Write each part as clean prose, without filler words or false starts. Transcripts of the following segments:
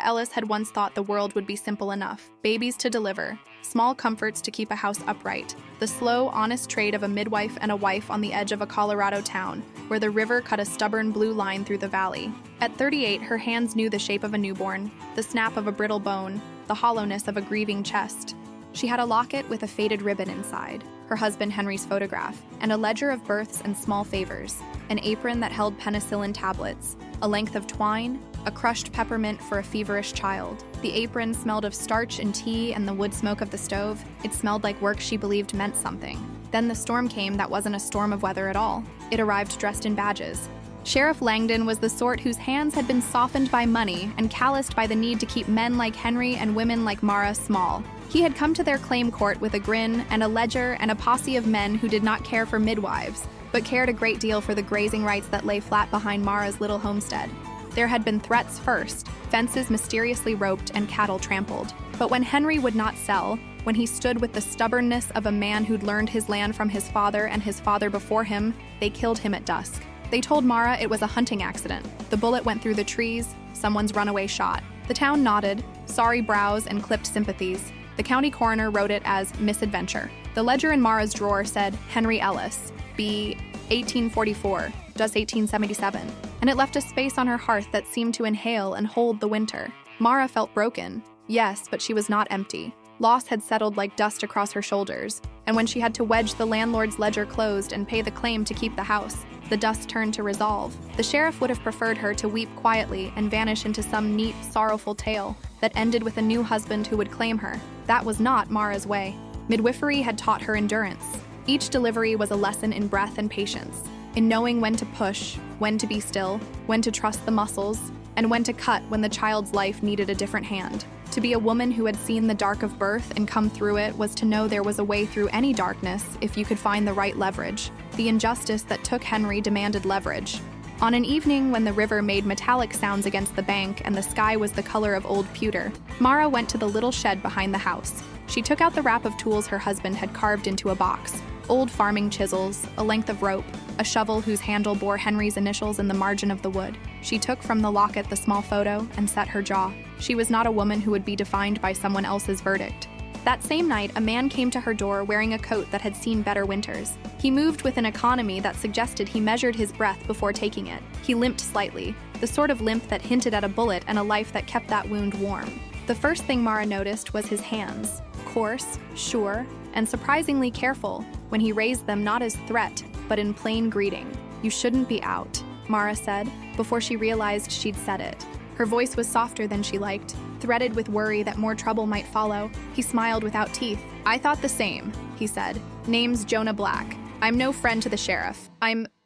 Ellis had once thought the world would be simple enough. Babies to deliver, small comforts to keep a house upright, the slow, honest trade of a midwife and a wife on the edge of a Colorado town, where the river cut a stubborn blue line through the valley. At 38, her hands knew the shape of a newborn, the snap of a brittle bone, the hollowness of a grieving chest. She had a locket with a faded ribbon inside, her husband Henry's photograph, and a ledger of births and small favors, an apron that held penicillin tablets, a length of twine, a crushed peppermint for a feverish child. The apron smelled of starch and tea and the wood smoke of the stove. It smelled like work she believed meant something. Then the storm came that wasn't a storm of weather at all. It arrived dressed in badges. Sheriff Langdon was the sort whose hands had been softened by money and calloused by the need to keep men like Henry and women like Mara small. He had come to their claim court with a grin and a ledger and a posse of men who did not care for midwives, but cared a great deal for the grazing rights that lay flat behind Mara's little homestead. There had been threats first, fences mysteriously roped and cattle trampled. But when Henry would not sell, when he stood with the stubbornness of a man who'd learned his land from his father and his father before him, they killed him at dusk. They told Mara it was a hunting accident. The bullet went through the trees, someone's runaway shot. The town nodded, sorry brows and clipped sympathies. The county coroner wrote it as misadventure. The ledger in Mara's drawer said Henry Ellis, B. 1844, just 1877, and it left a space on her hearth that seemed to inhale and hold the winter. Mara felt broken, yes, but she was not empty. Loss had settled like dust across her shoulders, and when she had to wedge the landlord's ledger closed and pay the claim to keep the house, the dust turned to resolve. The sheriff would have preferred her to weep quietly and vanish into some neat, sorrowful tale that ended with a new husband who would claim her. That was not Mara's way. Midwifery had taught her endurance. Each delivery was a lesson in breath and patience, in knowing when to push, when to be still, when to trust the muscles, and when to cut when the child's life needed a different hand. To be a woman who had seen the dark of birth and come through it was to know there was a way through any darkness if you could find the right leverage. The injustice that took Henry demanded leverage. On an evening when the river made metallic sounds against the bank and the sky was the color of old pewter, Mara went to the little shed behind the house. She took out the wrap of tools her husband had carved into a box. Old farming chisels, a length of rope, a shovel whose handle bore Henry's initials in the margin of the wood. She took from the locket the small photo and set her jaw. She was not a woman who would be defined by someone else's verdict. That same night, a man came to her door wearing a coat that had seen better winters. He moved with an economy that suggested he measured his breath before taking it. He limped slightly, the sort of limp that hinted at a bullet and a life that kept that wound warm. The first thing Mara noticed was his hands, coarse, sure, and surprisingly careful, when he raised them not as threat, but in plain greeting. "You shouldn't be out," Mara said, before she realized she'd said it. Her voice was softer than she liked, threaded with worry that more trouble might follow. He smiled without teeth. "I thought the same," he said. "Name's Jonah Black. I'm no friend to the sheriff.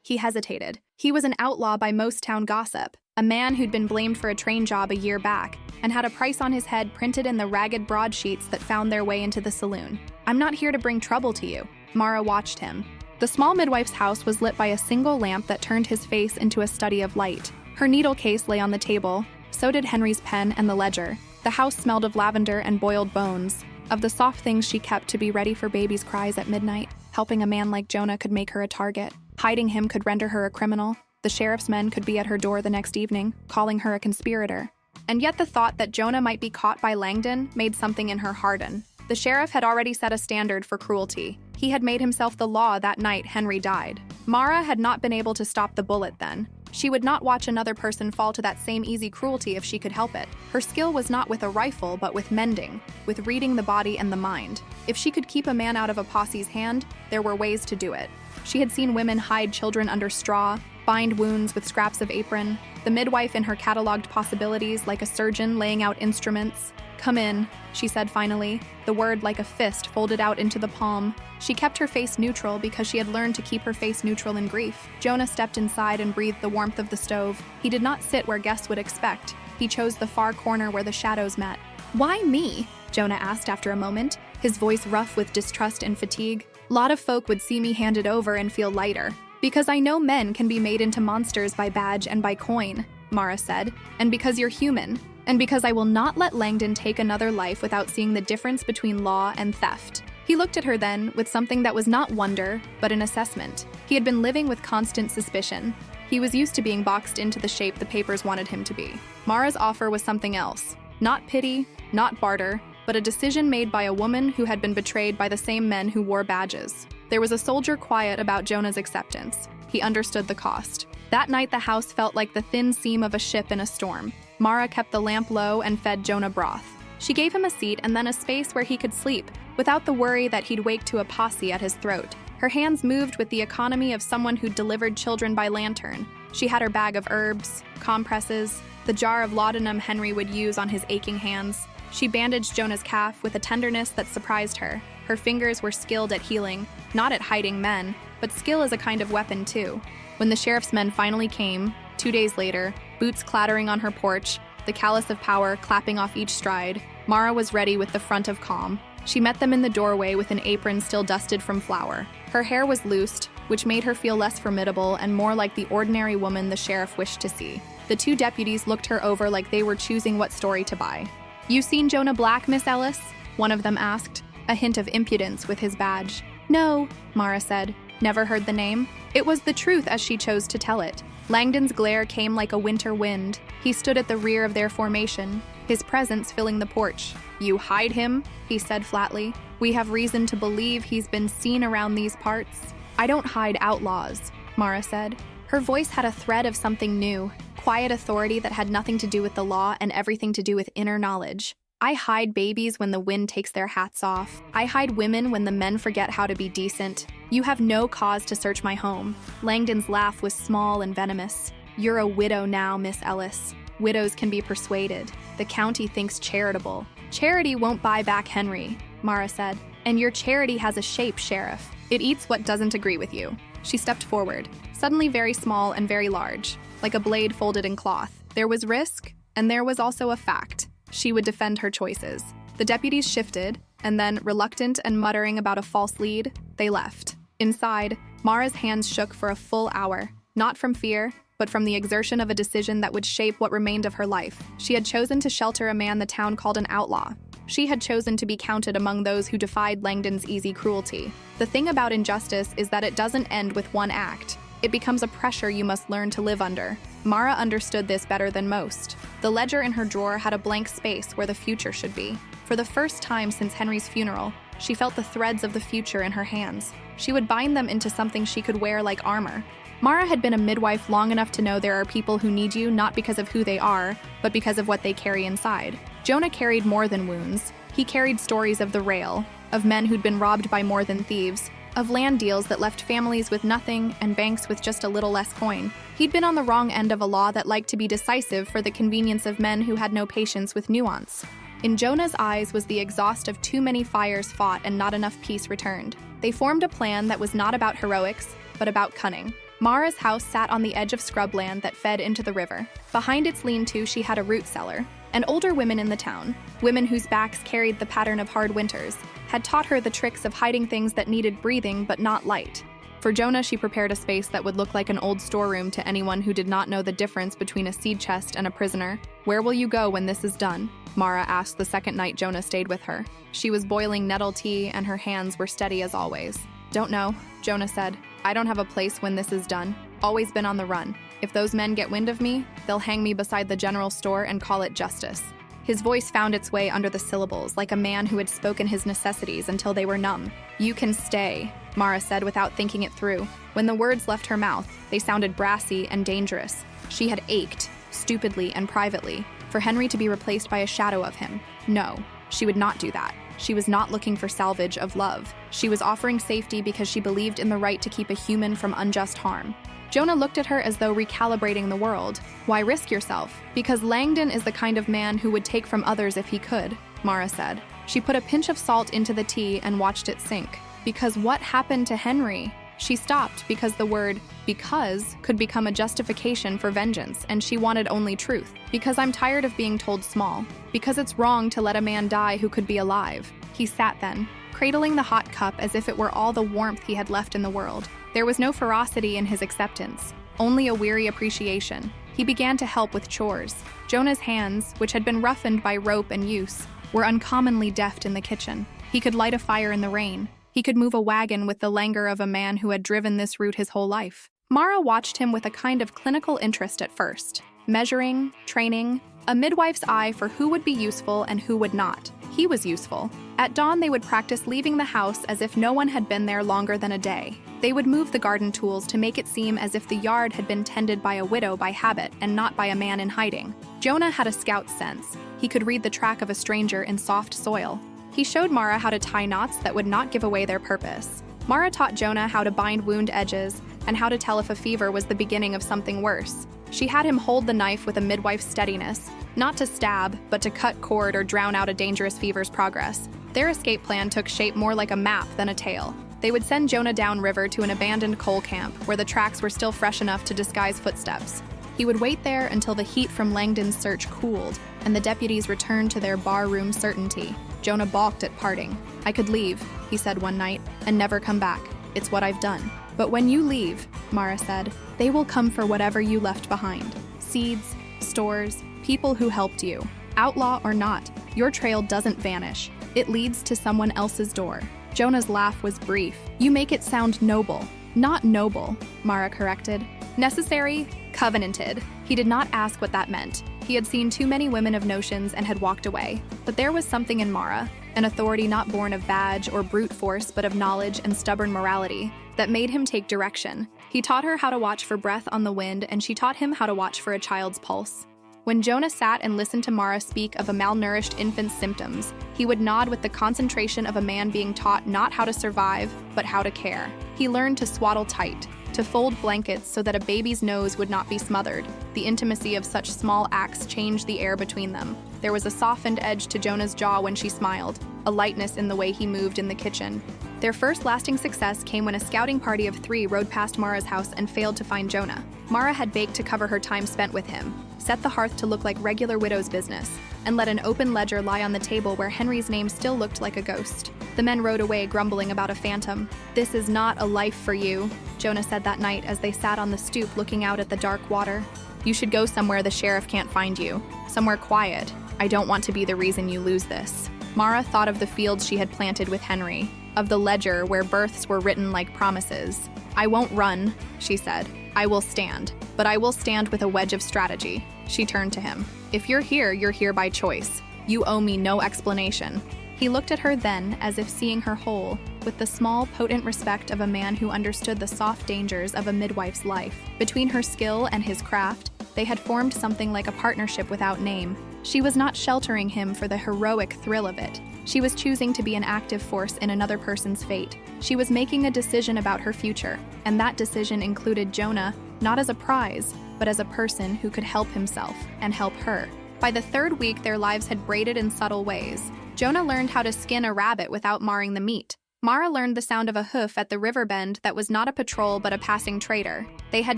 He hesitated. He was an outlaw by most town gossip, a man who'd been blamed for a train job a year back, and had a price on his head printed in the ragged broadsheets that found their way into the saloon. "I'm not here to bring trouble to you." Mara watched him. The small midwife's house was lit by a single lamp that turned his face into a study of light. Her needle case lay on the table, so did Henry's pen and the ledger. The house smelled of lavender and boiled bones, of the soft things she kept to be ready for babies' cries at midnight. Helping a man like Jonah could make her a target. Hiding him could render her a criminal. The sheriff's men could be at her door the next evening, calling her a conspirator. And yet the thought that Jonah might be caught by Langdon made something in her harden. The sheriff had already set a standard for cruelty. He had made himself the law that night Henry died. Mara had not been able to stop the bullet then. She would not watch another person fall to that same easy cruelty if she could help it. Her skill was not with a rifle, but with mending, with reading the body and the mind. If she could keep a man out of a posse's hand, there were ways to do it. She had seen women hide children under straw, bind wounds with scraps of apron, the midwife in her cataloged possibilities like a surgeon laying out instruments. "Come in," she said finally, the word like a fist folded out into the palm. She kept her face neutral because she had learned to keep her face neutral in grief. Jonah stepped inside and breathed the warmth of the stove. He did not sit where guests would expect. He chose the far corner where the shadows met. "Why me?" Jonah asked after a moment, his voice rough with distrust and fatigue. "Lot of folk would see me handed over and feel lighter. Because I know men can be made into monsters by badge and by coin," Mara said, "and because you're human. And because I will not let Langdon take another life without seeing the difference between law and theft." He looked at her then with something that was not wonder, but an assessment. He had been living with constant suspicion. He was used to being boxed into the shape the papers wanted him to be. Mara's offer was something else. Not pity, not barter, but a decision made by a woman who had been betrayed by the same men who wore badges. There was a soldier quiet about Jonah's acceptance. He understood the cost. That night, the house felt like the thin seam of a ship in a storm. Mara kept the lamp low and fed Jonah broth. She gave him a seat and then a space where he could sleep, without the worry that he'd wake to a posse at his throat. Her hands moved with the economy of someone who delivered children by lantern. She had her bag of herbs, compresses, the jar of laudanum Henry would use on his aching hands. She bandaged Jonah's calf with a tenderness that surprised her. Her fingers were skilled at healing, not at hiding men, but skill is a kind of weapon too. When the sheriff's men finally came, 2 days later, boots clattering on her porch, the callus of power clapping off each stride, Mara was ready with the front of calm. She met them in the doorway with an apron still dusted from flour. Her hair was loosed, which made her feel less formidable and more like the ordinary woman the sheriff wished to see. The two deputies looked her over like they were choosing what story to buy. "You seen Jonah Black, Miss Ellis?" one of them asked, a hint of impudence with his badge. "No," Mara said. "Never heard the name?" It was the truth as she chose to tell it. Langdon's glare came like a winter wind. He stood at the rear of their formation, his presence filling the porch. "You hide him?" he said flatly. "We have reason to believe he's been seen around these parts." "I don't hide outlaws," Mara said. Her voice had a thread of something new, quiet authority that had nothing to do with the law and everything to do with inner knowledge. "I hide babies when the wind takes their hats off. I hide women when the men forget how to be decent. You have no cause to search my home." Langdon's laugh was small and venomous. "You're a widow now, Miss Ellis. Widows can be persuaded. The county thinks charitable." "Charity won't buy back Henry," Mara said. "And your charity has a shape, Sheriff. It eats what doesn't agree with you." She stepped forward, suddenly very small and very large, like a blade folded in cloth. There was risk, and there was also a fact. She would defend her choices. The deputies shifted, and then, reluctant and muttering about a false lead, they left. Inside, Mara's hands shook for a full hour, not from fear, but from the exertion of a decision that would shape what remained of her life. She had chosen to shelter a man the town called an outlaw. She had chosen to be counted among those who defied Langdon's easy cruelty. The thing about injustice is that it doesn't end with one act. It becomes a pressure you must learn to live under. Mara understood this better than most. The ledger in her drawer had a blank space where the future should be. For the first time since Henry's funeral, she felt the threads of the future in her hands. She would bind them into something she could wear like armor. Mara had been a midwife long enough to know there are people who need you not because of who they are, but because of what they carry inside. Jonah carried more than wounds. He carried stories of the rail, of men who'd been robbed by more than thieves, of land deals that left families with nothing and banks with just a little less coin. He'd been on the wrong end of a law that liked to be decisive for the convenience of men who had no patience with nuance. In Jonah's eyes was the exhaust of too many fires fought and not enough peace returned. They formed a plan that was not about heroics, but about cunning. Mara's house sat on the edge of scrubland that fed into the river. Behind its lean-to, she had a root cellar. And older women in the town, women whose backs carried the pattern of hard winters, had taught her the tricks of hiding things that needed breathing but not light. For Jonah, she prepared a space that would look like an old storeroom to anyone who did not know the difference between a seed chest and a prisoner. "Where will you go when this is done?" Mara asked the second night Jonah stayed with her. She was boiling nettle tea and her hands were steady as always. "Don't know," Jonah said. "I don't have a place when this is done. Always been on the run. If those men get wind of me, they'll hang me beside the general store and call it justice." His voice found its way under the syllables, like a man who had spoken his necessities until they were numb. "You can stay," Mara said without thinking it through. When the words left her mouth, they sounded brassy and dangerous. She had ached, stupidly and privately, for Henry to be replaced by a shadow of him. No, she would not do that. She was not looking for salvage of love. She was offering safety because she believed in the right to keep a human from unjust harm. Jonah looked at her as though recalibrating the world. "Why risk yourself?" "Because Langdon is the kind of man who would take from others if he could," Mara said. She put a pinch of salt into the tea and watched it sink. "Because what happened to Henry?" She stopped because the word "because" could become a justification for vengeance, and she wanted only truth. "Because I'm tired of being told small. Because it's wrong to let a man die who could be alive." He sat then, cradling the hot cup as if it were all the warmth he had left in the world. There was no ferocity in his acceptance, only a weary appreciation. He began to help with chores. Jonah's hands, which had been roughened by rope and use, were uncommonly deft in the kitchen. He could light a fire in the rain. He could move a wagon with the languor of a man who had driven this route his whole life. Mara watched him with a kind of clinical interest at first, measuring, training, A midwife's eye for who would be useful and who would not. He was useful. At dawn, they would practice leaving the house as if no one had been there longer than a day. They would move the garden tools to make it seem as if the yard had been tended by a widow by habit and not by a man in hiding. Jonah had a scout's sense. He could read the track of a stranger in soft soil. He showed Mara how to tie knots that would not give away their purpose. Mara taught Jonah how to bind wound edges and how to tell if a fever was the beginning of something worse. She had him hold the knife with a midwife's steadiness, not to stab, but to cut cord or drown out a dangerous fever's progress. Their escape plan took shape more like a map than a tale. They would send Jonah downriver to an abandoned coal camp where the tracks were still fresh enough to disguise footsteps. He would wait there until the heat from Langdon's search cooled and the deputies returned to their barroom certainty. Jonah balked at parting. "I could leave," he said one night, "and never come back. It's what I've done." "But when you leave," Mara said, "they will come for whatever you left behind. Seeds, stores, people who helped you. Outlaw or not, your trail doesn't vanish. It leads to someone else's door." Jonah's laugh was brief. "You make it sound noble." "Not noble," Mara corrected. "Necessary, covenanted." He did not ask what that meant. He had seen too many women of notions and had walked away. But there was something in Mara, an authority not born of badge or brute force but of knowledge and stubborn morality, that made him take direction. He taught her how to watch for breath on the wind, and she taught him how to watch for a child's pulse. When Jonah sat and listened to Mara speak of a malnourished infant's symptoms, he would nod with the concentration of a man being taught not how to survive, but how to care. He learned to swaddle tight, to fold blankets so that a baby's nose would not be smothered. The intimacy of such small acts changed the air between them. There was a softened edge to Jonah's jaw when she smiled, a lightness in the way he moved in the kitchen. Their first lasting success came when a scouting party of 3 rode past Mara's house and failed to find Jonah. Mara had baked to cover her time spent with him, set the hearth to look like regular widow's business, and let an open ledger lie on the table where Henry's name still looked like a ghost. The men rode away grumbling about a phantom. "This is not a life for you," Jonah said that night as they sat on the stoop looking out at the dark water. "You should go somewhere the sheriff can't find you. Somewhere quiet. I don't want to be the reason you lose this." Mara thought of the fields she had planted with Henry, of the ledger where births were written like promises. "I won't run," she said. "I will stand, but I will stand with a wedge of strategy." She turned to him. "If you're here by choice. You owe me no explanation." He looked at her then as if seeing her whole, with the small, potent respect of a man who understood the soft dangers of a midwife's life. Between her skill and his craft, they had formed something like a partnership without name. She was not sheltering him for the heroic thrill of it. She was choosing to be an active force in another person's fate. She was making a decision about her future, and that decision included Jonah, not as a prize, but as a person who could help himself and help her. By the 3rd week, their lives had braided in subtle ways. Jonah learned how to skin a rabbit without marring the meat. Mara learned the sound of a hoof at the river bend that was not a patrol but a passing trader. They had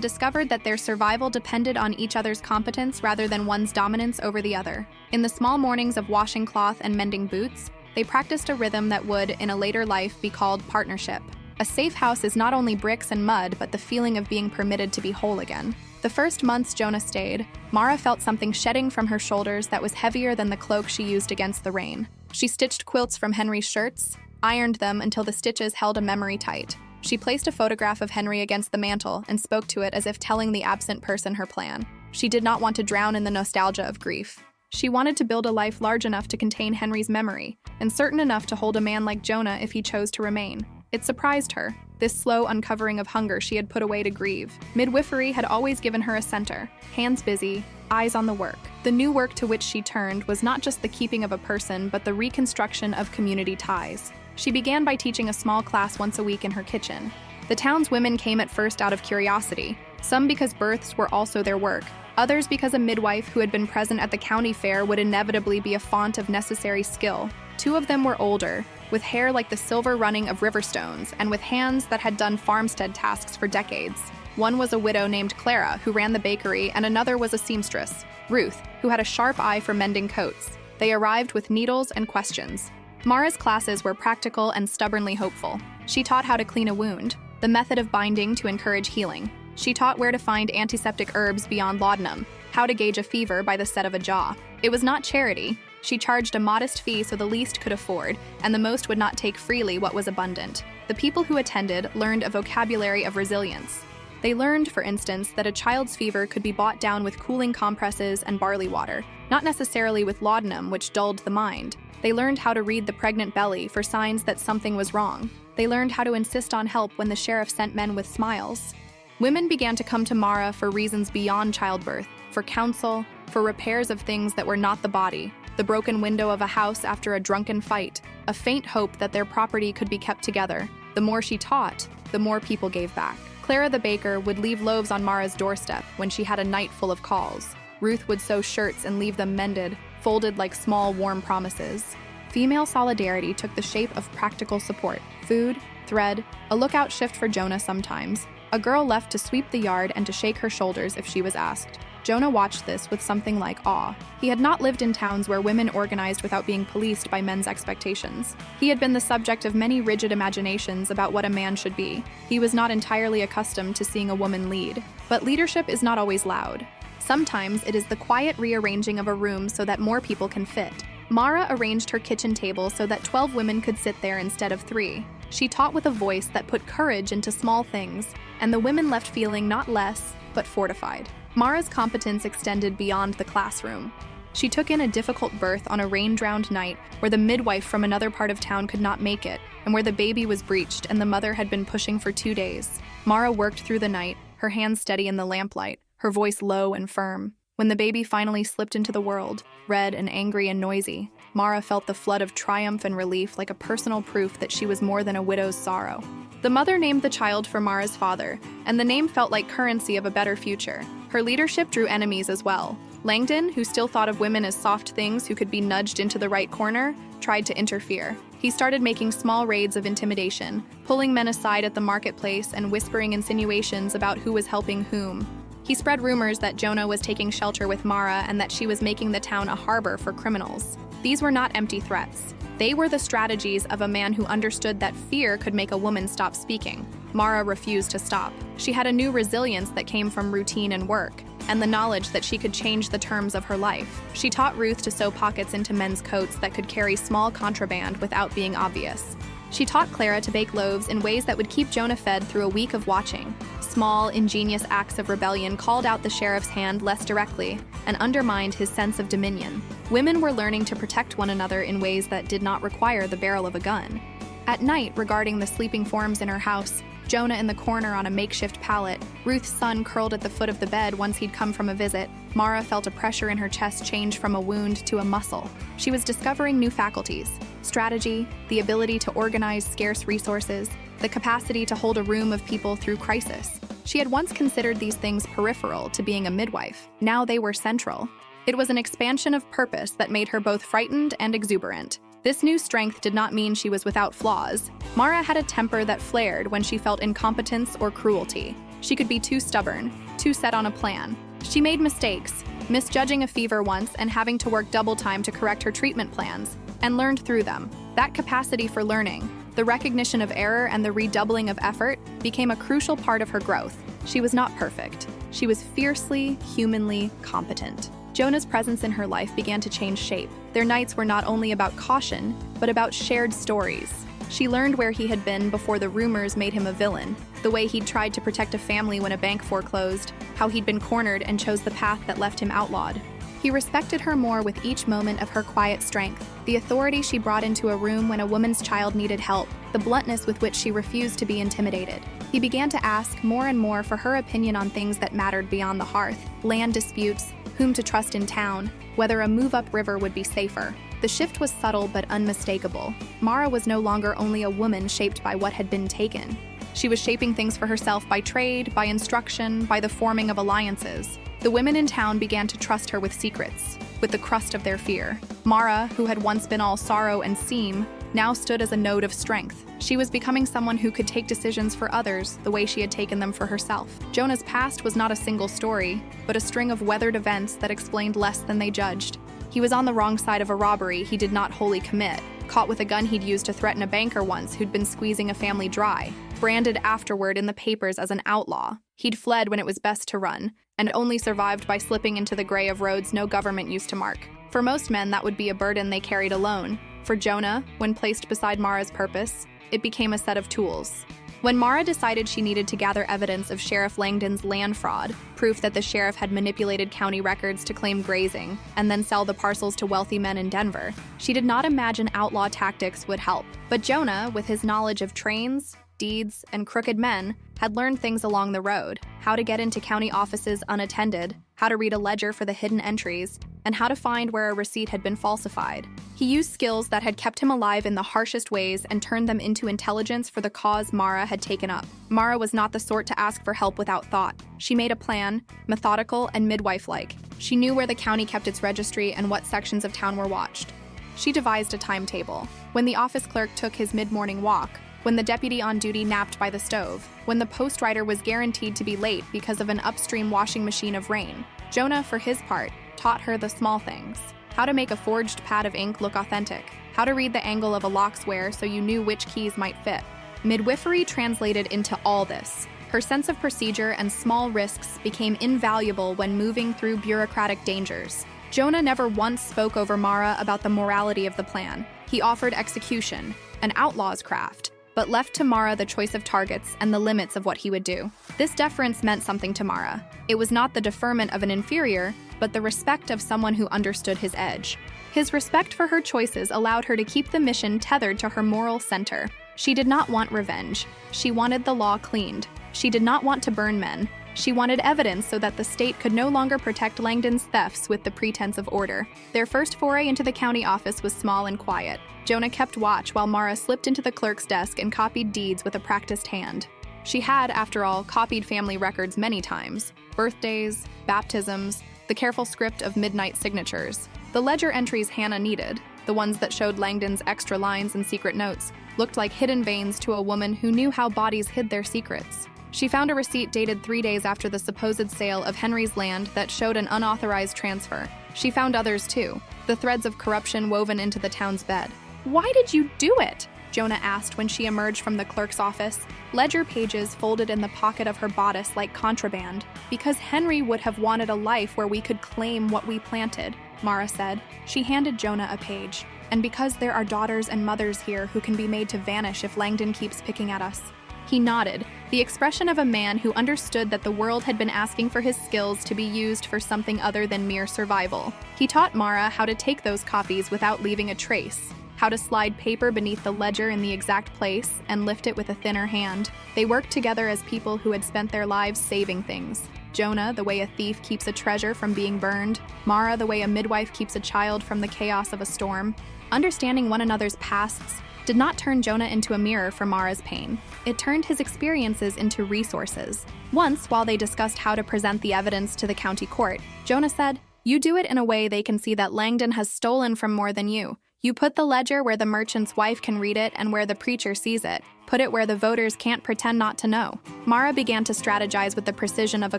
discovered that their survival depended on each other's competence rather than one's dominance over the other. In the small mornings of washing cloth and mending boots, they practiced a rhythm that would, in a later life, be called partnership. A safe house is not only bricks and mud, but the feeling of being permitted to be whole again. The first months Jonah stayed, Mara felt something shedding from her shoulders that was heavier than the cloak she used against the rain. She stitched quilts from Henry's shirts, ironed them until the stitches held a memory tight. She placed a photograph of Henry against the mantel and spoke to it as if telling the absent person her plan. She did not want to drown in the nostalgia of grief. She wanted to build a life large enough to contain Henry's memory, and certain enough to hold a man like Jonah if he chose to remain. It surprised her, this slow uncovering of hunger she had put away to grieve. Midwifery had always given her a center, hands busy, eyes on the work. The new work to which she turned was not just the keeping of a person, but the reconstruction of community ties. She began by teaching a small class once a week in her kitchen. The town's women came at first out of curiosity, some because births were also their work, others because a midwife who had been present at the county fair would inevitably be a font of necessary skill. 2 of them were older, with hair like the silver running of river stones, and with hands that had done farmstead tasks for decades. One was a widow named Clara, who ran the bakery, and another was a seamstress, Ruth, who had a sharp eye for mending coats. They arrived with needles and questions. Mara's classes were practical and stubbornly hopeful. She taught how to clean a wound, the method of binding to encourage healing. She taught where to find antiseptic herbs beyond laudanum, how to gauge a fever by the set of a jaw. It was not charity. She charged a modest fee so the least could afford, and the most would not take freely what was abundant. The people who attended learned a vocabulary of resilience. They learned, for instance, that a child's fever could be bought down with cooling compresses and barley water, not necessarily with laudanum, which dulled the mind. They learned how to read the pregnant belly for signs that something was wrong. They learned how to insist on help when the sheriff sent men with smiles. Women began to come to Mara for reasons beyond childbirth, for counsel, for repairs of things that were not the body, the broken window of a house after a drunken fight, a faint hope that their property could be kept together. The more she taught, the more people gave back. Clara the baker would leave loaves on Mara's doorstep when she had a night full of calls. Ruth would sew shirts and leave them mended, folded like small, warm promises. Female solidarity took the shape of practical support: food, thread, a lookout shift for Jonah sometimes, a girl left to sweep the yard and to shake her shoulders if she was asked. Jonah watched this with something like awe. He had not lived in towns where women organized without being policed by men's expectations. He had been the subject of many rigid imaginations about what a man should be. He was not entirely accustomed to seeing a woman lead. But leadership is not always loud. Sometimes it is the quiet rearranging of a room so that more people can fit. Mara arranged her kitchen table so that 12 women could sit there instead of 3. She taught with a voice that put courage into small things, and the women left feeling not less, but fortified. Mara's competence extended beyond the classroom. She took in a difficult birth on a rain-drowned night where the midwife from another part of town could not make it, and where the baby was breached and the mother had been pushing for 2 days. Mara worked through the night, her hands steady in the lamplight, her voice low and firm. When the baby finally slipped into the world, red and angry and noisy, Mara felt the flood of triumph and relief like a personal proof that she was more than a widow's sorrow. The mother named the child for Mara's father, and the name felt like currency of a better future. Her leadership drew enemies as well. Langdon, who still thought of women as soft things who could be nudged into the right corner, tried to interfere. He started making small raids of intimidation, pulling men aside at the marketplace and whispering insinuations about who was helping whom. He spread rumors that Jonah was taking shelter with Mara and that she was making the town a harbor for criminals. These were not empty threats. They were the strategies of a man who understood that fear could make a woman stop speaking. Mara refused to stop. She had a new resilience that came from routine and work, and the knowledge that she could change the terms of her life. She taught Ruth to sew pockets into men's coats that could carry small contraband without being obvious. She taught Clara to bake loaves in ways that would keep Jonah fed through a week of watching. Small, ingenious acts of rebellion called out the sheriff's hand less directly and undermined his sense of dominion. Women were learning to protect one another in ways that did not require the barrel of a gun. At night, regarding the sleeping forms in her house, Jonah in the corner on a makeshift pallet, Ruth's son curled at the foot of the bed once he'd come from a visit, Mara felt a pressure in her chest change from a wound to a muscle. She was discovering new faculties: strategy, the ability to organize scarce resources, the capacity to hold a room of people through crisis. She had once considered these things peripheral to being a midwife. Now they were central. It was an expansion of purpose that made her both frightened and exuberant. This new strength did not mean she was without flaws. Mara had a temper that flared when she felt incompetence or cruelty. She could be too stubborn, too set on a plan. She made mistakes, misjudging a fever once and having to work double time to correct her treatment plans, and learned through them. That capacity for learning, the recognition of error and the redoubling of effort, became a crucial part of her growth. She was not perfect. She was fiercely, humanly competent. Jonah's presence in her life began to change shape. Their nights were not only about caution, but about shared stories. She learned where he had been before the rumors made him a villain, the way he'd tried to protect a family when a bank foreclosed, how he'd been cornered and chose the path that left him outlawed. He respected her more with each moment of her quiet strength, the authority she brought into a room when a woman's child needed help, the bluntness with which she refused to be intimidated. He began to ask more and more for her opinion on things that mattered beyond the hearth: land disputes, whom to trust in town, whether a move upriver would be safer. The shift was subtle but unmistakable. Mara was no longer only a woman shaped by what had been taken. She was shaping things for herself by trade, by instruction, by the forming of alliances. The women in town began to trust her with secrets, with the crust of their fear. Mara, who had once been all sorrow and seam, now stood as a node of strength. She was becoming someone who could take decisions for others the way she had taken them for herself. Jonah's past was not a single story, but a string of weathered events that explained less than they judged. He was on the wrong side of a robbery he did not wholly commit, caught with a gun he'd used to threaten a banker once who'd been squeezing a family dry, branded afterward in the papers as an outlaw. He'd fled when it was best to run, and only survived by slipping into the gray of roads no government used to mark. For most men, that would be a burden they carried alone. For Jonah, when placed beside Mara's purpose, it became a set of tools. When Mara decided she needed to gather evidence of Sheriff Langdon's land fraud, proof that the sheriff had manipulated county records to claim grazing and then sell the parcels to wealthy men in Denver, she did not imagine outlaw tactics would help. But Jonah, with his knowledge of trains, deeds, and crooked men, had learned things along the road: how to get into county offices unattended, how to read a ledger for the hidden entries, and how to find where a receipt had been falsified. He used skills that had kept him alive in the harshest ways and turned them into intelligence for the cause Mara had taken up. Mara was not the sort to ask for help without thought. She made a plan, methodical and midwife-like. She knew where the county kept its registry and what sections of town were watched. She devised a timetable. When the office clerk took his mid-morning walk, when the deputy on duty napped by the stove, when the postwriter was guaranteed to be late because of an upstream washing machine of rain, Jonah, for his part, taught her the small things: how to make a forged pad of ink look authentic, how to read the angle of a lock's wear so you knew which keys might fit. Midwifery translated into all this. Her sense of procedure and small risks became invaluable when moving through bureaucratic dangers. Jonah never once spoke over Mara about the morality of the plan. He offered execution, an outlaw's craft, but left to Mara the choice of targets and the limits of what he would do. This deference meant something to Mara. It was not the deferment of an inferior, but the respect of someone who understood his edge. His respect for her choices allowed her to keep the mission tethered to her moral center. She did not want revenge. She wanted the law cleaned. She did not want to burn men. She wanted evidence so that the state could no longer protect Langdon's thefts with the pretense of order. Their first foray into the county office was small and quiet. Jonah kept watch while Mara slipped into the clerk's desk and copied deeds with a practiced hand. She had, after all, copied family records many times: birthdays, baptisms, the careful script of midnight signatures. The ledger entries Hannah needed, the ones that showed Langdon's extra lines and secret notes, looked like hidden veins to a woman who knew how bodies hid their secrets. She found a receipt dated 3 days after the supposed sale of Henry's land that showed an unauthorized transfer. She found others too, the threads of corruption woven into the town's bed. "Why did you do it?" Jonah asked when she emerged from the clerk's office, ledger pages folded in the pocket of her bodice like contraband. "Because Henry would have wanted a life where we could claim what we planted," Mara said. She handed Jonah a page. "And because there are daughters and mothers here who can be made to vanish if Langdon keeps picking at us." He nodded, the expression of a man who understood that the world had been asking for his skills to be used for something other than mere survival. He taught Mara how to take those copies without leaving a trace, how to slide paper beneath the ledger in the exact place and lift it with a thinner hand. They worked together as people who had spent their lives saving things. Jonah, the way a thief keeps a treasure from being burned; Mara, the way a midwife keeps a child from the chaos of a storm. Understanding one another's pasts did not turn Jonah into a mirror for Mara's pain. It turned his experiences into resources. Once, while they discussed how to present the evidence to the county court, Jonah said, "You do it in a way they can see that Langdon has stolen from more than you. You put the ledger where the merchant's wife can read it and where the preacher sees it. Put it where the voters can't pretend not to know." Mara began to strategize with the precision of a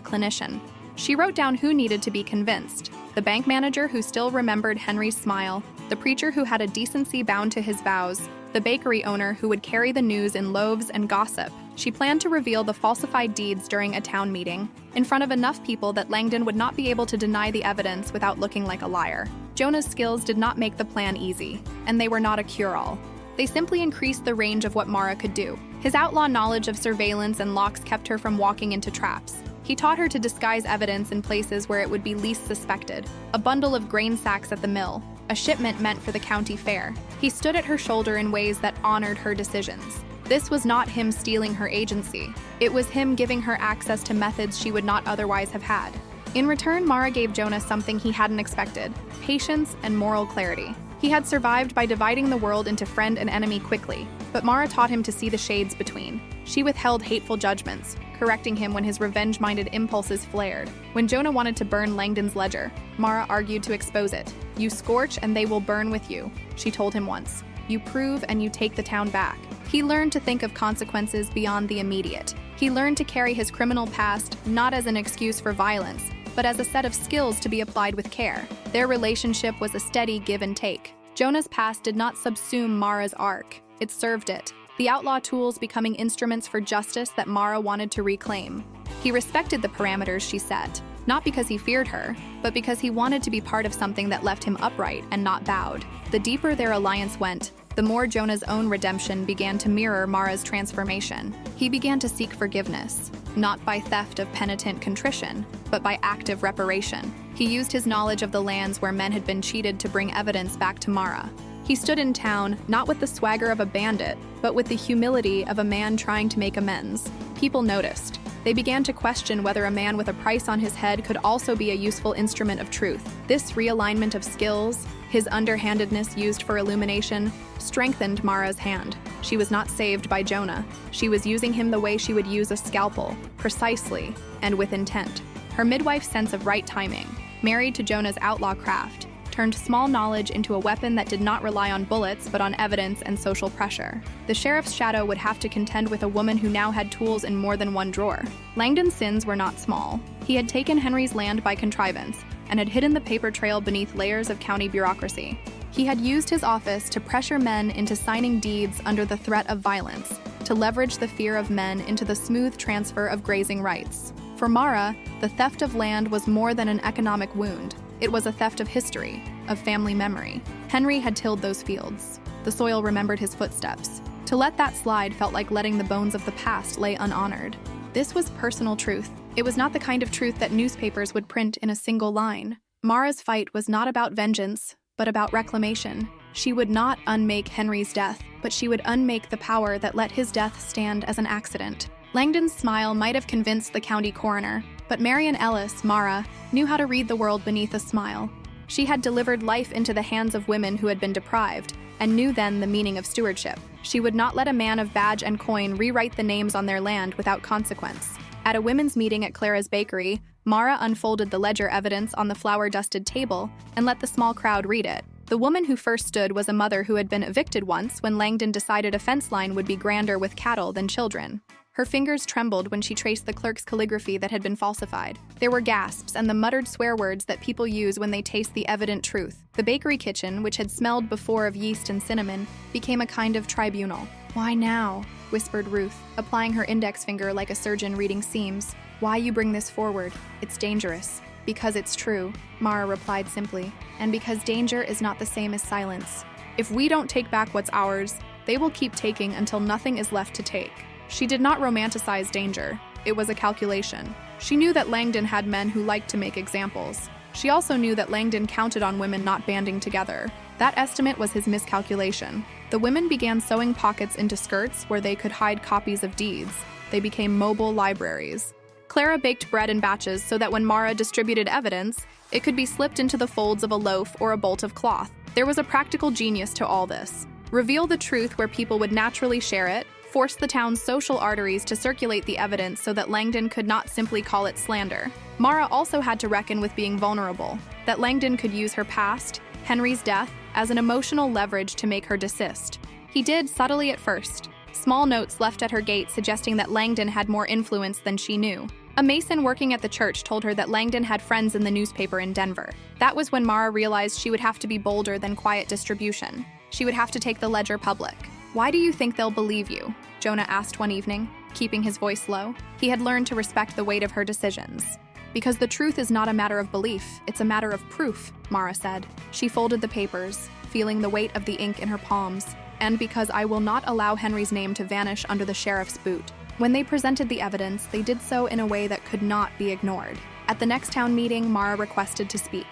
clinician. She wrote down who needed to be convinced: the bank manager who still remembered Henry's smile, the preacher who had a decency bound to his vows, the bakery owner who would carry the news in loaves and gossip. She planned to reveal the falsified deeds during a town meeting, in front of enough people that Langdon would not be able to deny the evidence without looking like a liar. Jonah's skills did not make the plan easy, and they were not a cure-all. They simply increased the range of what Mara could do. His outlaw knowledge of surveillance and locks kept her from walking into traps. He taught her to disguise evidence in places where it would be least suspected: a bundle of grain sacks at the mill, a shipment meant for the county fair. He stood at her shoulder in ways that honored her decisions. This was not him stealing her agency. It was him giving her access to methods she would not otherwise have had. In return, Mara gave Jonah something he hadn't expected: patience and moral clarity. He had survived by dividing the world into friend and enemy quickly, but Mara taught him to see the shades between. She withheld hateful judgments, correcting him when his revenge-minded impulses flared. When Jonah wanted to burn Langdon's ledger, Mara argued to expose it. "You scorch and they will burn with you," she told him once. "You prove and you take the town back." He learned to think of consequences beyond the immediate. He learned to carry his criminal past not as an excuse for violence, but as a set of skills to be applied with care. Their relationship was a steady give and take. Jonah's past did not subsume Mara's arc. It served it, the outlaw tools becoming instruments for justice that Mara wanted to reclaim. He respected the parameters she set, not because he feared her, but because he wanted to be part of something that left him upright and not bowed. The deeper their alliance went, the more Jonah's own redemption began to mirror Mara's transformation. He began to seek forgiveness, not by theft of penitent contrition, but by active reparation. He used his knowledge of the lands where men had been cheated to bring evidence back to Mara. He stood in town, not with the swagger of a bandit, but with the humility of a man trying to make amends. People noticed. They began to question whether a man with a price on his head could also be a useful instrument of truth. This realignment of skills, his underhandedness used for illumination, strengthened Mara's hand. She was not saved by Jonah. She was using him the way she would use a scalpel, precisely, and with intent. Her midwife's sense of right timing, married to Jonah's outlaw craft, turned small knowledge into a weapon that did not rely on bullets but on evidence and social pressure. The sheriff's shadow would have to contend with a woman who now had tools in more than one drawer. Langdon's sins were not small. He had taken Henry's land by contrivance and had hidden the paper trail beneath layers of county bureaucracy. He had used his office to pressure men into signing deeds under the threat of violence, to leverage the fear of men into the smooth transfer of grazing rights. For Mara, the theft of land was more than an economic wound. It was a theft of history, of family memory. Henry had tilled those fields. The soil remembered his footsteps. To let that slide felt like letting the bones of the past lay unhonored. This was personal truth. It was not the kind of truth that newspapers would print in a single line. Mara's fight was not about vengeance, but about reclamation. She would not unmake Henry's death, but she would unmake the power that let his death stand as an accident. Langdon's smile might have convinced the county coroner, but Marion Ellis, Mara, knew how to read the world beneath a smile. She had delivered life into the hands of women who had been deprived, and knew then the meaning of stewardship. She would not let a man of badge and coin rewrite the names on their land without consequence. At a women's meeting at Clara's bakery, Mara unfolded the ledger evidence on the flour-dusted table and let the small crowd read it. The woman who first stood was a mother who had been evicted once when Langdon decided a fence line would be grander with cattle than children. Her fingers trembled when she traced the clerk's calligraphy that had been falsified. There were gasps and the muttered swear words that people use when they taste the evident truth. The bakery kitchen, which had smelled before of yeast and cinnamon, became a kind of tribunal. "Why now?" whispered Ruth, applying her index finger like a surgeon reading seams. "Why you bring this forward? It's dangerous." "Because it's true," Mara replied simply, "and because danger is not the same as silence. If we don't take back what's ours, they will keep taking until nothing is left to take." She did not romanticize danger. It was a calculation. She knew that Langdon had men who liked to make examples. She also knew that Langdon counted on women not banding together. That estimate was his miscalculation. The women began sewing pockets into skirts where they could hide copies of deeds. They became mobile libraries. Clara baked bread in batches so that when Mara distributed evidence, it could be slipped into the folds of a loaf or a bolt of cloth. There was a practical genius to all this. Reveal the truth where people would naturally share it, force the town's social arteries to circulate the evidence so that Langdon could not simply call it slander. Mara also had to reckon with being vulnerable, that Langdon could use her past, Henry's death, as an emotional leverage to make her desist. He did subtly at first. Small notes left at her gate suggesting that Langdon had more influence than she knew. A mason working at the church told her that Langdon had friends in the newspaper in Denver. That was when Mara realized she would have to be bolder than quiet distribution. She would have to take the ledger public. "Why do you think they'll believe you?" Jonah asked one evening, keeping his voice low. He had learned to respect the weight of her decisions. "Because the truth is not a matter of belief, it's a matter of proof," Mara said. She folded the papers, feeling the weight of the ink in her palms. "And because I will not allow Henry's name to vanish under the sheriff's boot." When they presented the evidence, they did so in a way that could not be ignored. At the next town meeting, Mara requested to speak.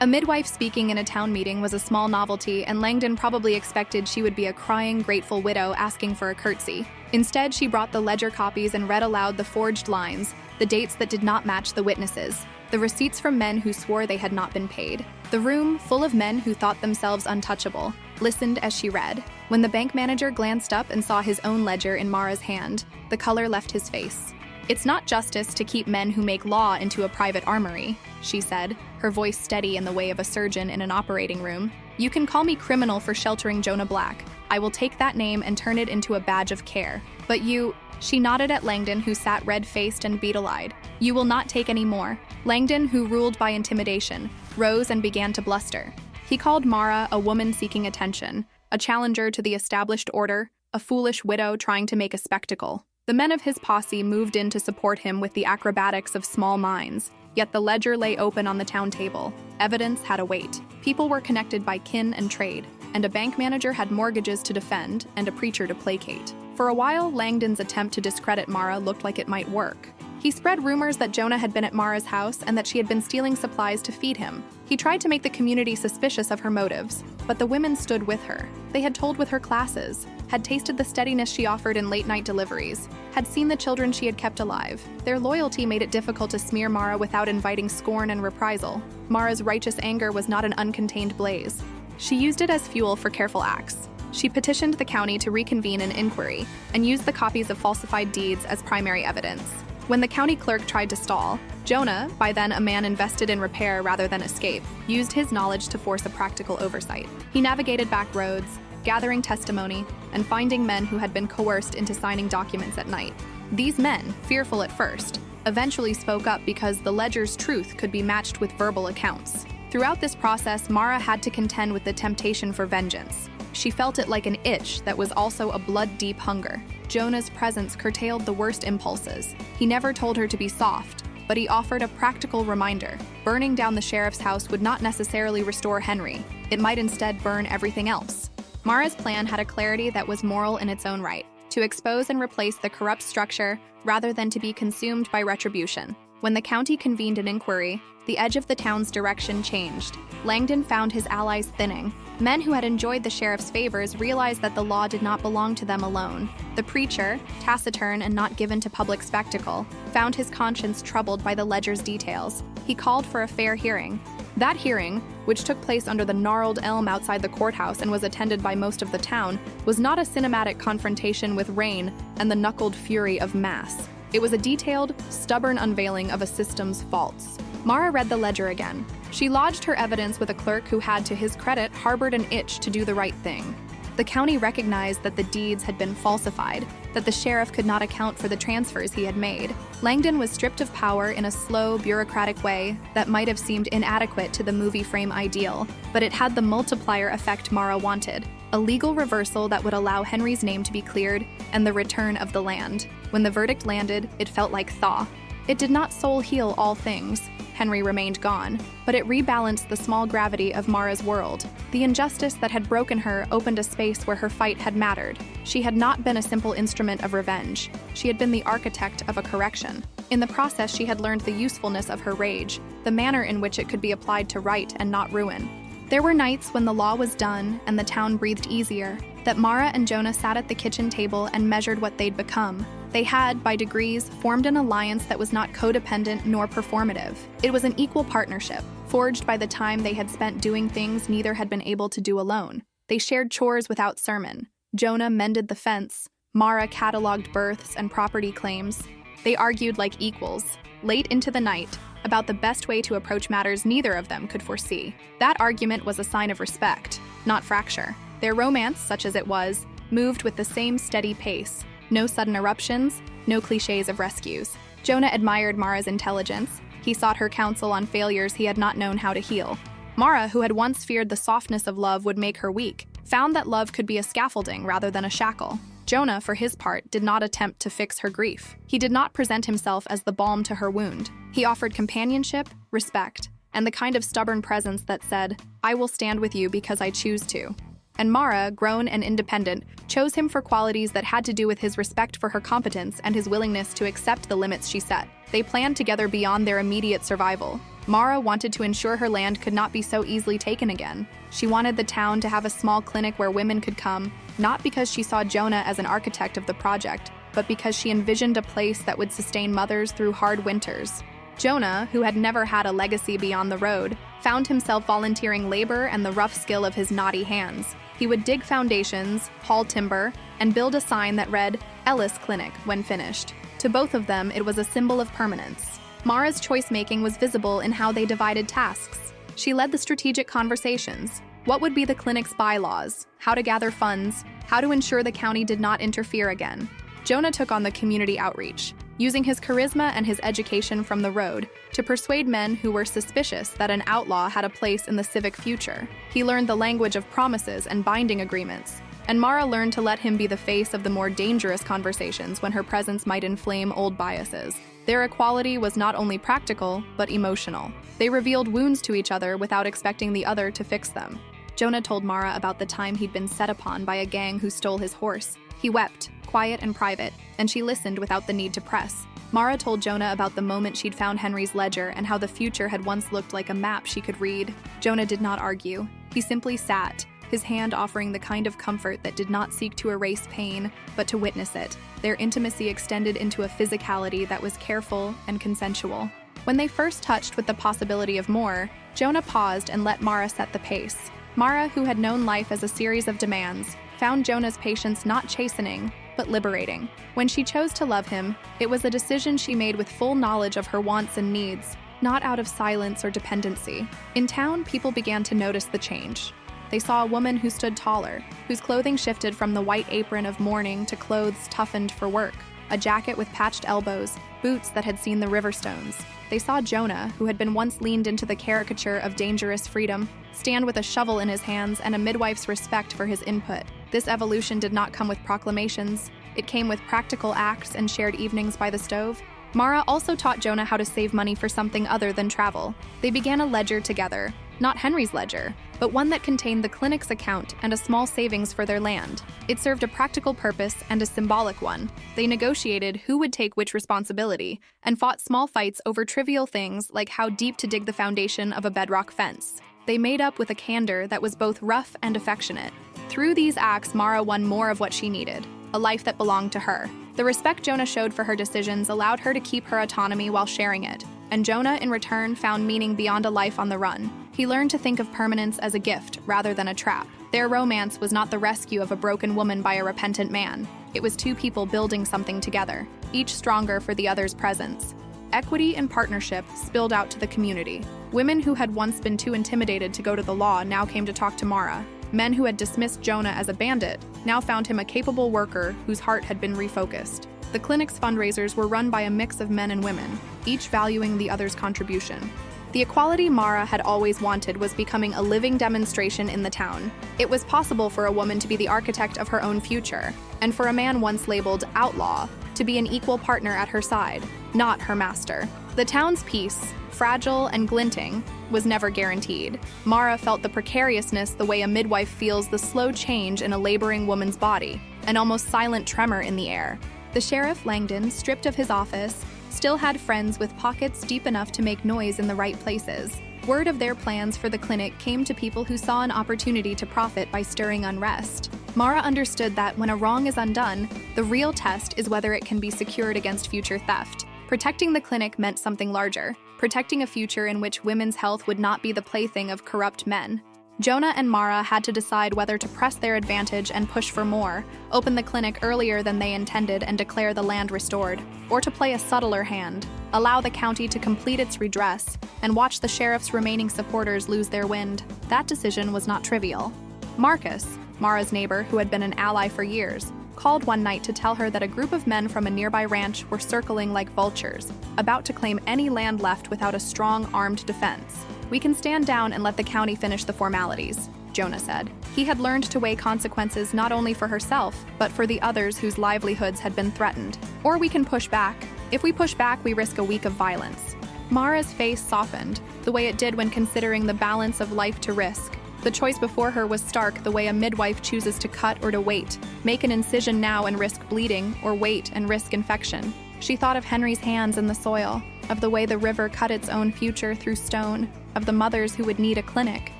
A midwife speaking in a town meeting was a small novelty, and Langdon probably expected she would be a crying, grateful widow asking for a curtsy. Instead, she brought the ledger copies and read aloud the forged lines, the dates that did not match the witnesses, the receipts from men who swore they had not been paid. The room, full of men who thought themselves untouchable, listened as she read. When the bank manager glanced up and saw his own ledger in Mara's hand, the color left his face. "It's not justice to keep men who make law into a private armory," she said, her voice steady in the way of a surgeon in an operating room. "You can call me criminal for sheltering Jonah Black. I will take that name and turn it into a badge of care. But you—" She nodded at Langdon, who sat red-faced and beetle-eyed. "You will not take any more." Langdon, who ruled by intimidation, rose and began to bluster. He called Mara a woman seeking attention, a challenger to the established order, a foolish widow trying to make a spectacle. The men of his posse moved in to support him with the acrobatics of small minds, yet the ledger lay open on the town table. Evidence had a weight. People were connected by kin and trade. and a bank manager had mortgages to defend and a preacher to placate. For a while, Langdon's attempt to discredit Mara looked like it might work. He spread rumors that Jonah had been at Mara's house and that she had been stealing supplies to feed him. He tried to make the community suspicious of her motives, but the women stood with her. They had told with her classes, had tasted the steadiness she offered in late-night deliveries, had seen the children she had kept alive. Their loyalty made it difficult to smear Mara without inviting scorn and reprisal. Mara's righteous anger was not an uncontained blaze. She used it as fuel for careful acts. She petitioned the county to reconvene an inquiry and used the copies of falsified deeds as primary evidence. When the county clerk tried to stall, Jonah, by then a man invested in repair rather than escape, used his knowledge to force a practical oversight. He navigated back roads, gathering testimony, and finding men who had been coerced into signing documents at night. These men, fearful at first, eventually spoke up because the ledger's truth could be matched with verbal accounts. Throughout this process, Mara had to contend with the temptation for vengeance. She felt it like an itch that was also a blood-deep hunger. Jonah's presence curtailed the worst impulses. He never told her to be soft, but he offered a practical reminder. Burning down the sheriff's house would not necessarily restore Henry. It might instead burn everything else. Mara's plan had a clarity that was moral in its own right, to expose and replace the corrupt structure rather than to be consumed by retribution. When the county convened an inquiry, the edge of the town's direction changed. Langdon found his allies thinning. Men who had enjoyed the sheriff's favors realized that the law did not belong to them alone. The preacher, taciturn and not given to public spectacle, found his conscience troubled by the ledger's details. He called for a fair hearing. That hearing, which took place under the gnarled elm outside the courthouse and was attended by most of the town, was not a cinematic confrontation with rain and the knuckled fury of mass. It was a detailed, stubborn unveiling of a system's faults. Mara read the ledger again. She lodged her evidence with a clerk who had, to his credit, harbored an itch to do the right thing. The county recognized that the deeds had been falsified, that the sheriff could not account for the transfers he had made. Langdon was stripped of power in a slow, bureaucratic way that might have seemed inadequate to the movie frame ideal, but it had the multiplier effect Mara wanted, a legal reversal that would allow Henry's name to be cleared and the return of the land. When the verdict landed, it felt like thaw. It did not soul heal all things. Henry remained gone, but it rebalanced the small gravity of Mara's world. The injustice that had broken her opened a space where her fight had mattered. She had not been a simple instrument of revenge. She had been the architect of a correction. In the process, she had learned the usefulness of her rage, the manner in which it could be applied to right and not ruin. There were nights when the law was done and the town breathed easier, that Mara and Jonah sat at the kitchen table and measured what they'd become. They had, by degrees, formed an alliance that was not codependent nor performative. It was an equal partnership, forged by the time they had spent doing things neither had been able to do alone. They shared chores without sermon. Jonah mended the fence. Mara cataloged births and property claims. They argued like equals, late into the night, about the best way to approach matters neither of them could foresee. That argument was a sign of respect, not fracture. Their romance, such as it was, moved with the same steady pace. No sudden eruptions, no cliches of rescues. Jonah admired Mara's intelligence. He sought her counsel on failures he had not known how to heal. Mara, who had once feared the softness of love would make her weak, found that love could be a scaffolding rather than a shackle. Jonah, for his part, did not attempt to fix her grief. He did not present himself as the balm to her wound. He offered companionship, respect, and the kind of stubborn presence that said, "I will stand with you because I choose to." And Mara, grown and independent, chose him for qualities that had to do with his respect for her competence and his willingness to accept the limits she set. They planned together beyond their immediate survival. Mara wanted to ensure her land could not be so easily taken again. She wanted the town to have a small clinic where women could come, not because she saw Jonah as an architect of the project, but because she envisioned a place that would sustain mothers through hard winters. Jonah, who had never had a legacy beyond the road, found himself volunteering labor and the rough skill of his knotty hands. He would dig foundations, haul timber, and build a sign that read, "Ellis Clinic," when finished. To both of them, it was a symbol of permanence. Mara's choice-making was visible in how they divided tasks. She led the strategic conversations. What would be the clinic's bylaws? How to gather funds? How to ensure the county did not interfere again? Jonah took on the community outreach, using his charisma and his education from the road to persuade men who were suspicious that an outlaw had a place in the civic future. He learned the language of promises and binding agreements, and Mara learned to let him be the face of the more dangerous conversations when her presence might inflame old biases. Their equality was not only practical, but emotional. They revealed wounds to each other without expecting the other to fix them. Jonah told Mara about the time he'd been set upon by a gang who stole his horse. He wept, quiet and private, and she listened without the need to press. Mara told Jonah about the moment she'd found Henry's ledger and how the future had once looked like a map she could read. Jonah did not argue. He simply sat, his hand offering the kind of comfort that did not seek to erase pain, but to witness it. Their intimacy extended into a physicality that was careful and consensual. When they first touched with the possibility of more, Jonah paused and let Mara set the pace. Mara, who had known life as a series of demands, found Jonah's patience not chastening, but liberating. When she chose to love him, it was a decision she made with full knowledge of her wants and needs, not out of silence or dependency. In town, people began to notice the change. They saw a woman who stood taller, whose clothing shifted from the white apron of mourning to clothes toughened for work, a jacket with patched elbows, boots that had seen the river stones. They saw Jonah, who had been once leaned into the caricature of dangerous freedom, stand with a shovel in his hands and a midwife's respect for his input. This evolution did not come with proclamations. It came with practical acts and shared evenings by the stove. Mara also taught Jonah how to save money for something other than travel. They began a ledger together, not Henry's ledger, but one that contained the clinic's account and a small savings for their land. It served a practical purpose and a symbolic one. They negotiated who would take which responsibility and fought small fights over trivial things like how deep to dig the foundation of a bedrock fence. They made up with a candor that was both rough and affectionate. Through these acts, Mara won more of what she needed, a life that belonged to her. The respect Jonah showed for her decisions allowed her to keep her autonomy while sharing it, and Jonah, in return, found meaning beyond a life on the run. He learned to think of permanence as a gift rather than a trap. Their romance was not the rescue of a broken woman by a repentant man. It was two people building something together, each stronger for the other's presence. Equity and partnership spilled out to the community. Women who had once been too intimidated to go to the law now came to talk to Mara. Men who had dismissed Jonah as a bandit now found him a capable worker whose heart had been refocused. The clinic's fundraisers were run by a mix of men and women, each valuing the other's contribution. The equality Mara had always wanted was becoming a living demonstration in the town. It was possible for a woman to be the architect of her own future, and for a man once labeled outlaw to be an equal partner at her side, not her master. The town's peace, fragile and glinting, was never guaranteed. Mara felt the precariousness the way a midwife feels the slow change in a laboring woman's body, an almost silent tremor in the air. The sheriff, Langdon, stripped of his office, still had friends with pockets deep enough to make noise in the right places. Word of their plans for the clinic came to people who saw an opportunity to profit by stirring unrest. Mara understood that when a wrong is undone, the real test is whether it can be secured against future theft. Protecting the clinic meant something larger, protecting a future in which women's health would not be the plaything of corrupt men. Jonah and Mara had to decide whether to press their advantage and push for more, open the clinic earlier than they intended and declare the land restored, or to play a subtler hand, allow the county to complete its redress, and watch the sheriff's remaining supporters lose their wind. That decision was not trivial. Marcus, Mara's neighbor who had been an ally for years, called one night to tell her that a group of men from a nearby ranch were circling like vultures, about to claim any land left without a strong armed defense. "We can stand down and let the county finish the formalities," Jonah said. He had learned to weigh consequences not only for herself, but for the others whose livelihoods had been threatened. "Or we can push back. If we push back, we risk a week of violence." Mara's face softened, the way it did when considering the balance of life to risk. The choice before her was stark, the way a midwife chooses to cut or to wait, make an incision now and risk bleeding, or wait and risk infection. She thought of Henry's hands in the soil, of the way the river cut its own future through stone, of the mothers who would need a clinic.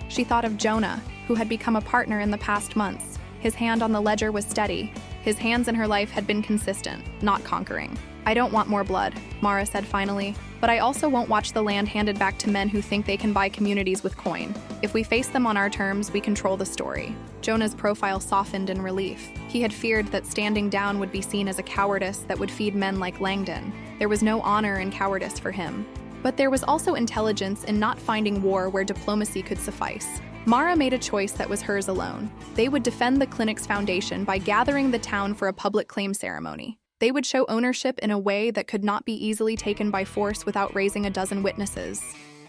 She thought of Jonah, who had become a partner in the past months. His hand on the ledger was steady. His hands in her life had been consistent, not conquering. "I don't want more blood," Mara said finally, "but I also won't watch the land handed back to men who think they can buy communities with coin. If we face them on our terms, we control the story." Jonah's profile softened in relief. He had feared that standing down would be seen as a cowardice that would feed men like Langdon. There was no honor in cowardice for him. But there was also intelligence in not finding war where diplomacy could suffice. Mara made a choice that was hers alone. They would defend the clinic's foundation by gathering the town for a public claim ceremony. They would show ownership in a way that could not be easily taken by force without raising a dozen witnesses.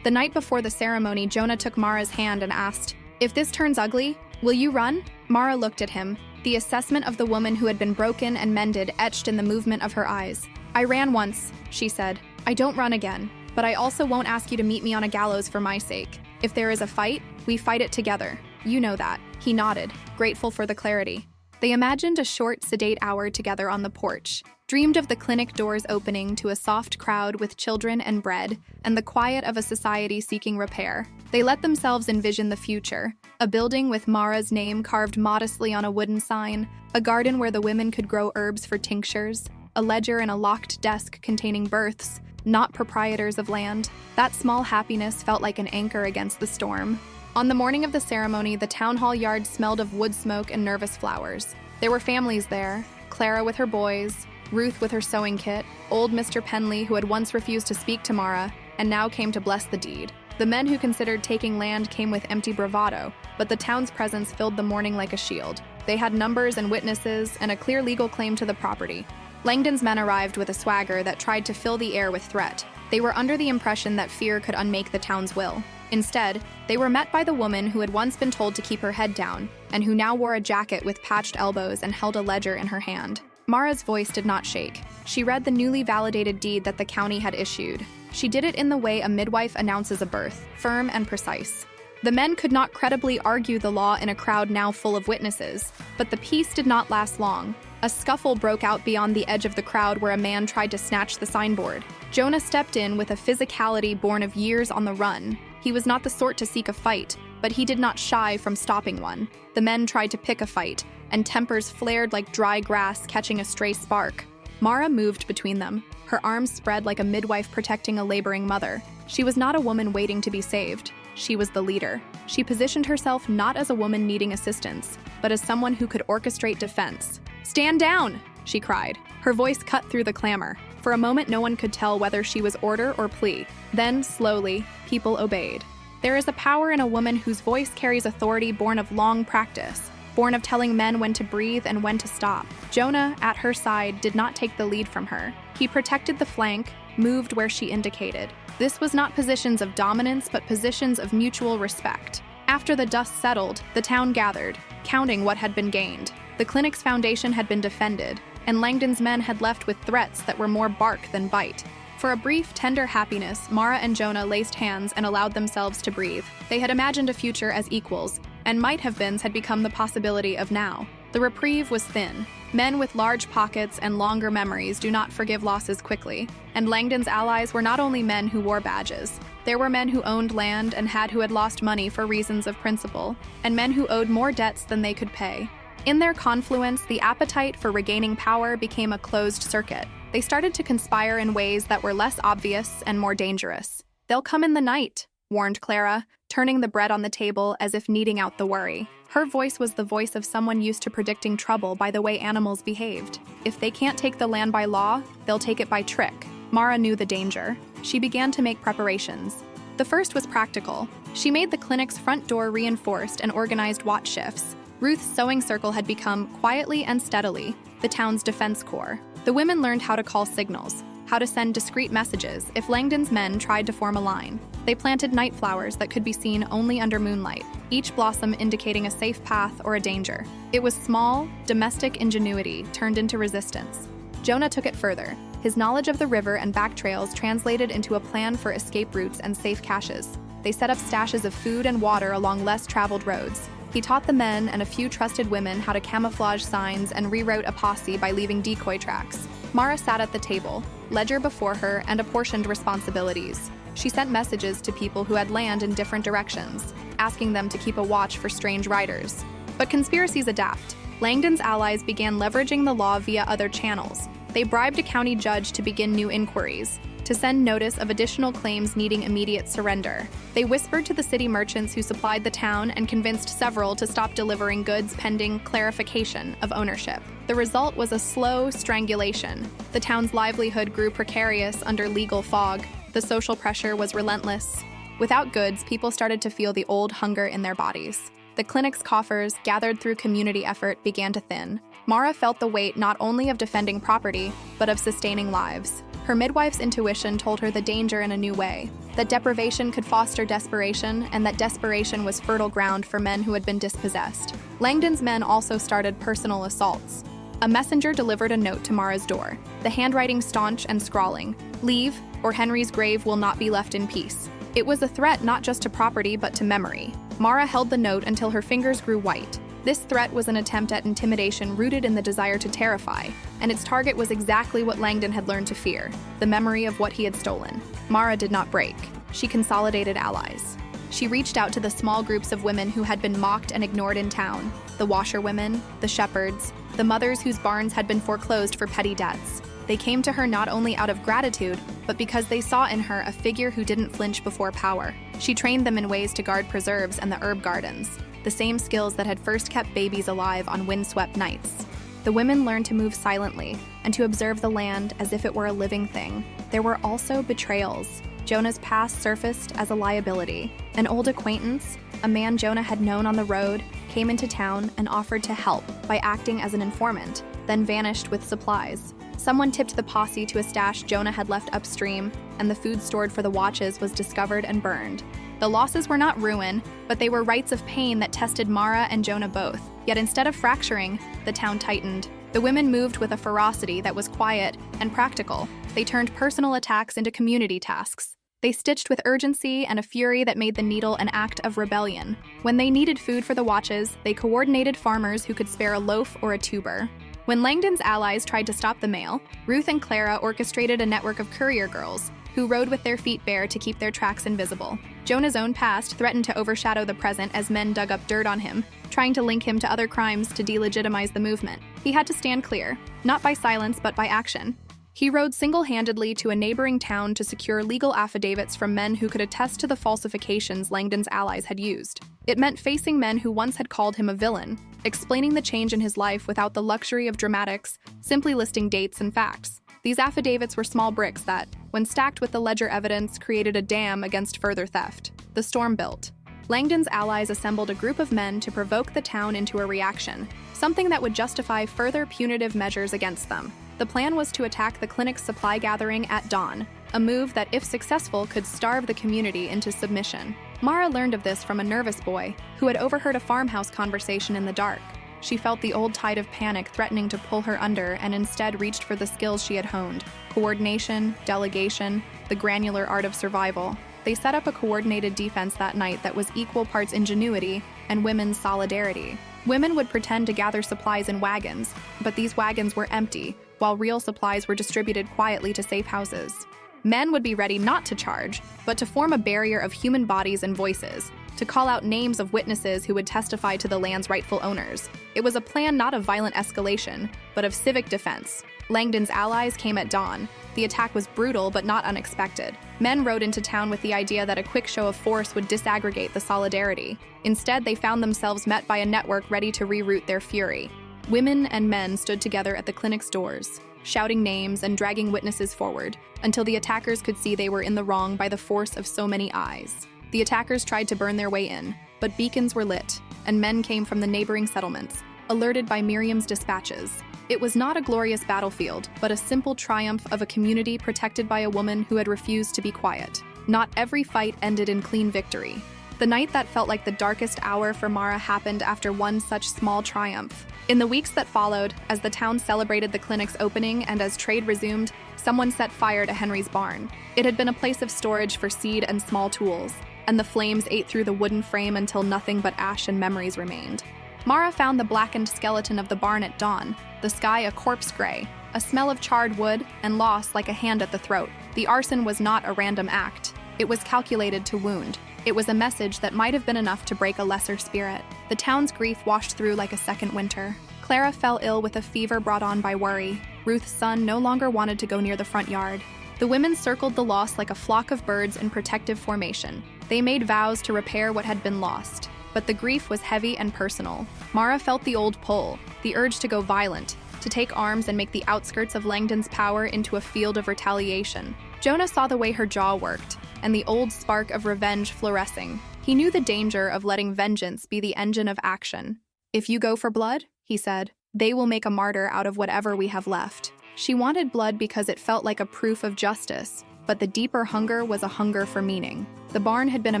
The night before the ceremony, Jonah took Mara's hand and asked, "If this turns ugly, will you run?" Mara looked at him, the assessment of the woman who had been broken and mended etched in the movement of her eyes. "I ran once," she said. "I don't run again. But I also won't ask you to meet me on a gallows for my sake. If there is a fight, we fight it together." You know that. He nodded, grateful for the clarity. They imagined a short, sedate hour together on the porch, dreamed of the clinic doors opening to a soft crowd with children and bread, and the quiet of a society seeking repair. They let themselves envision the future, a building with Mara's name carved modestly on a wooden sign, a garden where the women could grow herbs for tinctures, a ledger and a locked desk containing births, not proprietors of land. That small happiness felt like an anchor against the storm. On the morning of the ceremony, the town hall yard smelled of wood smoke and nervous flowers. There were families there, Clara with her boys, Ruth with her sewing kit, old Mr. Penley who had once refused to speak to Mara and now came to bless the deed. The men who considered taking land came with empty bravado, but the town's presence filled the morning like a shield. They had numbers and witnesses and a clear legal claim to the property. Langdon's men arrived with a swagger that tried to fill the air with threat. They were under the impression that fear could unmake the town's will. Instead, they were met by the woman who had once been told to keep her head down, and who now wore a jacket with patched elbows and held a ledger in her hand. Mara's voice did not shake. She read the newly validated deed that the county had issued. She did it in the way a midwife announces a birth, firm and precise. The men could not credibly argue the law in a crowd now full of witnesses, but the peace did not last long. A scuffle broke out beyond the edge of the crowd where a man tried to snatch the signboard. Jonah stepped in with a physicality born of years on the run. He was not the sort to seek a fight, but he did not shy from stopping one. The men tried to pick a fight, and tempers flared like dry grass catching a stray spark. Mara moved between them, her arms spread like a midwife protecting a laboring mother. She was not a woman waiting to be saved. She was the leader. She positioned herself not as a woman needing assistance, but as someone who could orchestrate defense. "Stand down!" she cried. Her voice cut through the clamor. For a moment, no one could tell whether she was order or plea. Then, slowly, people obeyed. There is a power in a woman whose voice carries authority born of long practice, born of telling men when to breathe and when to stop. Jonah, at her side, did not take the lead from her. He protected the flank, moved where she indicated. This was not positions of dominance, but positions of mutual respect. After the dust settled, the town gathered, counting what had been gained. The clinic's foundation had been defended, and Langdon's men had left with threats that were more bark than bite. For a brief, tender happiness, Mara and Jonah laced hands and allowed themselves to breathe. They had imagined a future as equals, and might-have-beens had become the possibility of now. The reprieve was thin. Men with large pockets and longer memories do not forgive losses quickly, and Langdon's allies were not only men who wore badges. There were men who owned land and who had lost money for reasons of principle, and men who owed more debts than they could pay. In their confluence, the appetite for regaining power became a closed circuit. They started to conspire in ways that were less obvious and more dangerous. "They'll come in the night," warned Clara, turning the bread on the table as if kneading out the worry. Her voice was the voice of someone used to predicting trouble by the way animals behaved. If they can't take the land by law, they'll take it by trick. Mara knew the danger. She began to make preparations. The first was practical. She made the clinic's front door reinforced and organized watch shifts. Ruth's sewing circle had become, quietly and steadily, the town's defense corps. The women learned how to call signals, how to send discreet messages if Langdon's men tried to form a line. They planted night flowers that could be seen only under moonlight, each blossom indicating a safe path or a danger. It was small, domestic ingenuity turned into resistance. Jonah took it further. His knowledge of the river and back trails translated into a plan for escape routes and safe caches. They set up stashes of food and water along less traveled roads. He taught the men and a few trusted women how to camouflage signs and reroute a posse by leaving decoy tracks. Mara sat at the table, ledger before her, and apportioned responsibilities. She sent messages to people who had land in different directions, asking them to keep a watch for strange riders. But conspiracies adapt. Langdon's allies began leveraging the law via other channels. They bribed a county judge to begin new inquiries, to send notice of additional claims needing immediate surrender. They whispered to the city merchants who supplied the town and convinced several to stop delivering goods pending clarification of ownership. The result was a slow strangulation. The town's livelihood grew precarious under legal fog. The social pressure was relentless. Without goods, people started to feel the old hunger in their bodies. The clinic's coffers, gathered through community effort, began to thin. Mara felt the weight not only of defending property, but of sustaining lives. Her midwife's intuition told her the danger in a new way, that deprivation could foster desperation, and that desperation was fertile ground for men who had been dispossessed. Langdon's men also started personal assaults. A messenger delivered a note to Mara's door, the handwriting staunch and scrawling, "Leave, or Henry's grave will not be left in peace." It was a threat not just to property but to memory. Mara held the note until her fingers grew white. This threat was an attempt at intimidation rooted in the desire to terrify, and its target was exactly what Langdon had learned to fear, the memory of what he had stolen. Mara did not break. She consolidated allies. She reached out to the small groups of women who had been mocked and ignored in town, the washerwomen, the shepherds, the mothers whose barns had been foreclosed for petty debts. They came to her not only out of gratitude, but because they saw in her a figure who didn't flinch before power. She trained them in ways to guard preserves and the herb gardens, the same skills that had first kept babies alive on windswept nights. The women learned to move silently and to observe the land as if it were a living thing. There were also betrayals. Jonah's past surfaced as a liability. An old acquaintance, a man Jonah had known on the road, came into town and offered to help by acting as an informant, then vanished with supplies. Someone tipped the posse to a stash Jonah had left upstream, and the food stored for the watches was discovered and burned. The losses were not ruin, but they were rites of pain that tested Mara and Jonah both. Yet instead of fracturing, the town tightened. The women moved with a ferocity that was quiet and practical. They turned personal attacks into community tasks. They stitched with urgency and a fury that made the needle an act of rebellion. When they needed food for the watches, they coordinated farmers who could spare a loaf or a tuber. When Langdon's allies tried to stop the mail, Ruth and Clara orchestrated a network of courier girls who rode with their feet bare to keep their tracks invisible. Jonah's own past threatened to overshadow the present as men dug up dirt on him, trying to link him to other crimes to delegitimize the movement. He had to stand clear, not by silence but by action. He rode single-handedly to a neighboring town to secure legal affidavits from men who could attest to the falsifications Langdon's allies had used. It meant facing men who once had called him a villain, explaining the change in his life without the luxury of dramatics, simply listing dates and facts. These affidavits were small bricks that, when stacked with the ledger evidence, created a dam against further theft. The storm built. Langdon's allies assembled a group of men to provoke the town into a reaction, something that would justify further punitive measures against them. The plan was to attack the clinic's supply gathering at dawn, a move that, if successful, could starve the community into submission. Mara learned of this from a nervous boy who had overheard a farmhouse conversation in the dark. She felt the old tide of panic threatening to pull her under and instead reached for the skills she had honed: coordination, delegation, the granular art of survival. They set up a coordinated defense that night that was equal parts ingenuity and women's solidarity. Women would pretend to gather supplies in wagons, but these wagons were empty, while real supplies were distributed quietly to safe houses. Men would be ready not to charge, but to form a barrier of human bodies and voices, to call out names of witnesses who would testify to the land's rightful owners. It was a plan not of violent escalation, but of civic defense. Langdon's allies came at dawn. The attack was brutal but not unexpected. Men rode into town with the idea that a quick show of force would disaggregate the solidarity. Instead, they found themselves met by a network ready to reroute their fury. Women and men stood together at the clinic's doors, shouting names and dragging witnesses forward, until the attackers could see they were in the wrong by the force of so many eyes. The attackers tried to burn their way in, but beacons were lit, and men came from the neighboring settlements, alerted by Miriam's dispatches. It was not a glorious battlefield, but a simple triumph of a community protected by a woman who had refused to be quiet. Not every fight ended in clean victory. The night that felt like the darkest hour for Mara happened after one such small triumph. In the weeks that followed, as the town celebrated the clinic's opening and as trade resumed, someone set fire to Henry's barn. It had been a place of storage for seed and small tools, and the flames ate through the wooden frame until nothing but ash and memories remained. Mara found the blackened skeleton of the barn at dawn, the sky a corpse gray, a smell of charred wood, and loss like a hand at the throat. The arson was not a random act. It was calculated to wound. It was a message that might have been enough to break a lesser spirit. The town's grief washed through like a second winter. Clara fell ill with a fever brought on by worry. Ruth's son no longer wanted to go near the front yard. The women circled the loss like a flock of birds in protective formation. They made vows to repair what had been lost. But the grief was heavy and personal. Mara felt the old pull, the urge to go violent, to take arms and make the outskirts of Langdon's power into a field of retaliation. Jonah saw the way her jaw worked, and the old spark of revenge fluorescing. He knew the danger of letting vengeance be the engine of action. "If you go for blood," he said, "they will make a martyr out of whatever we have left." She wanted blood because it felt like a proof of justice, but the deeper hunger was a hunger for meaning. The barn had been a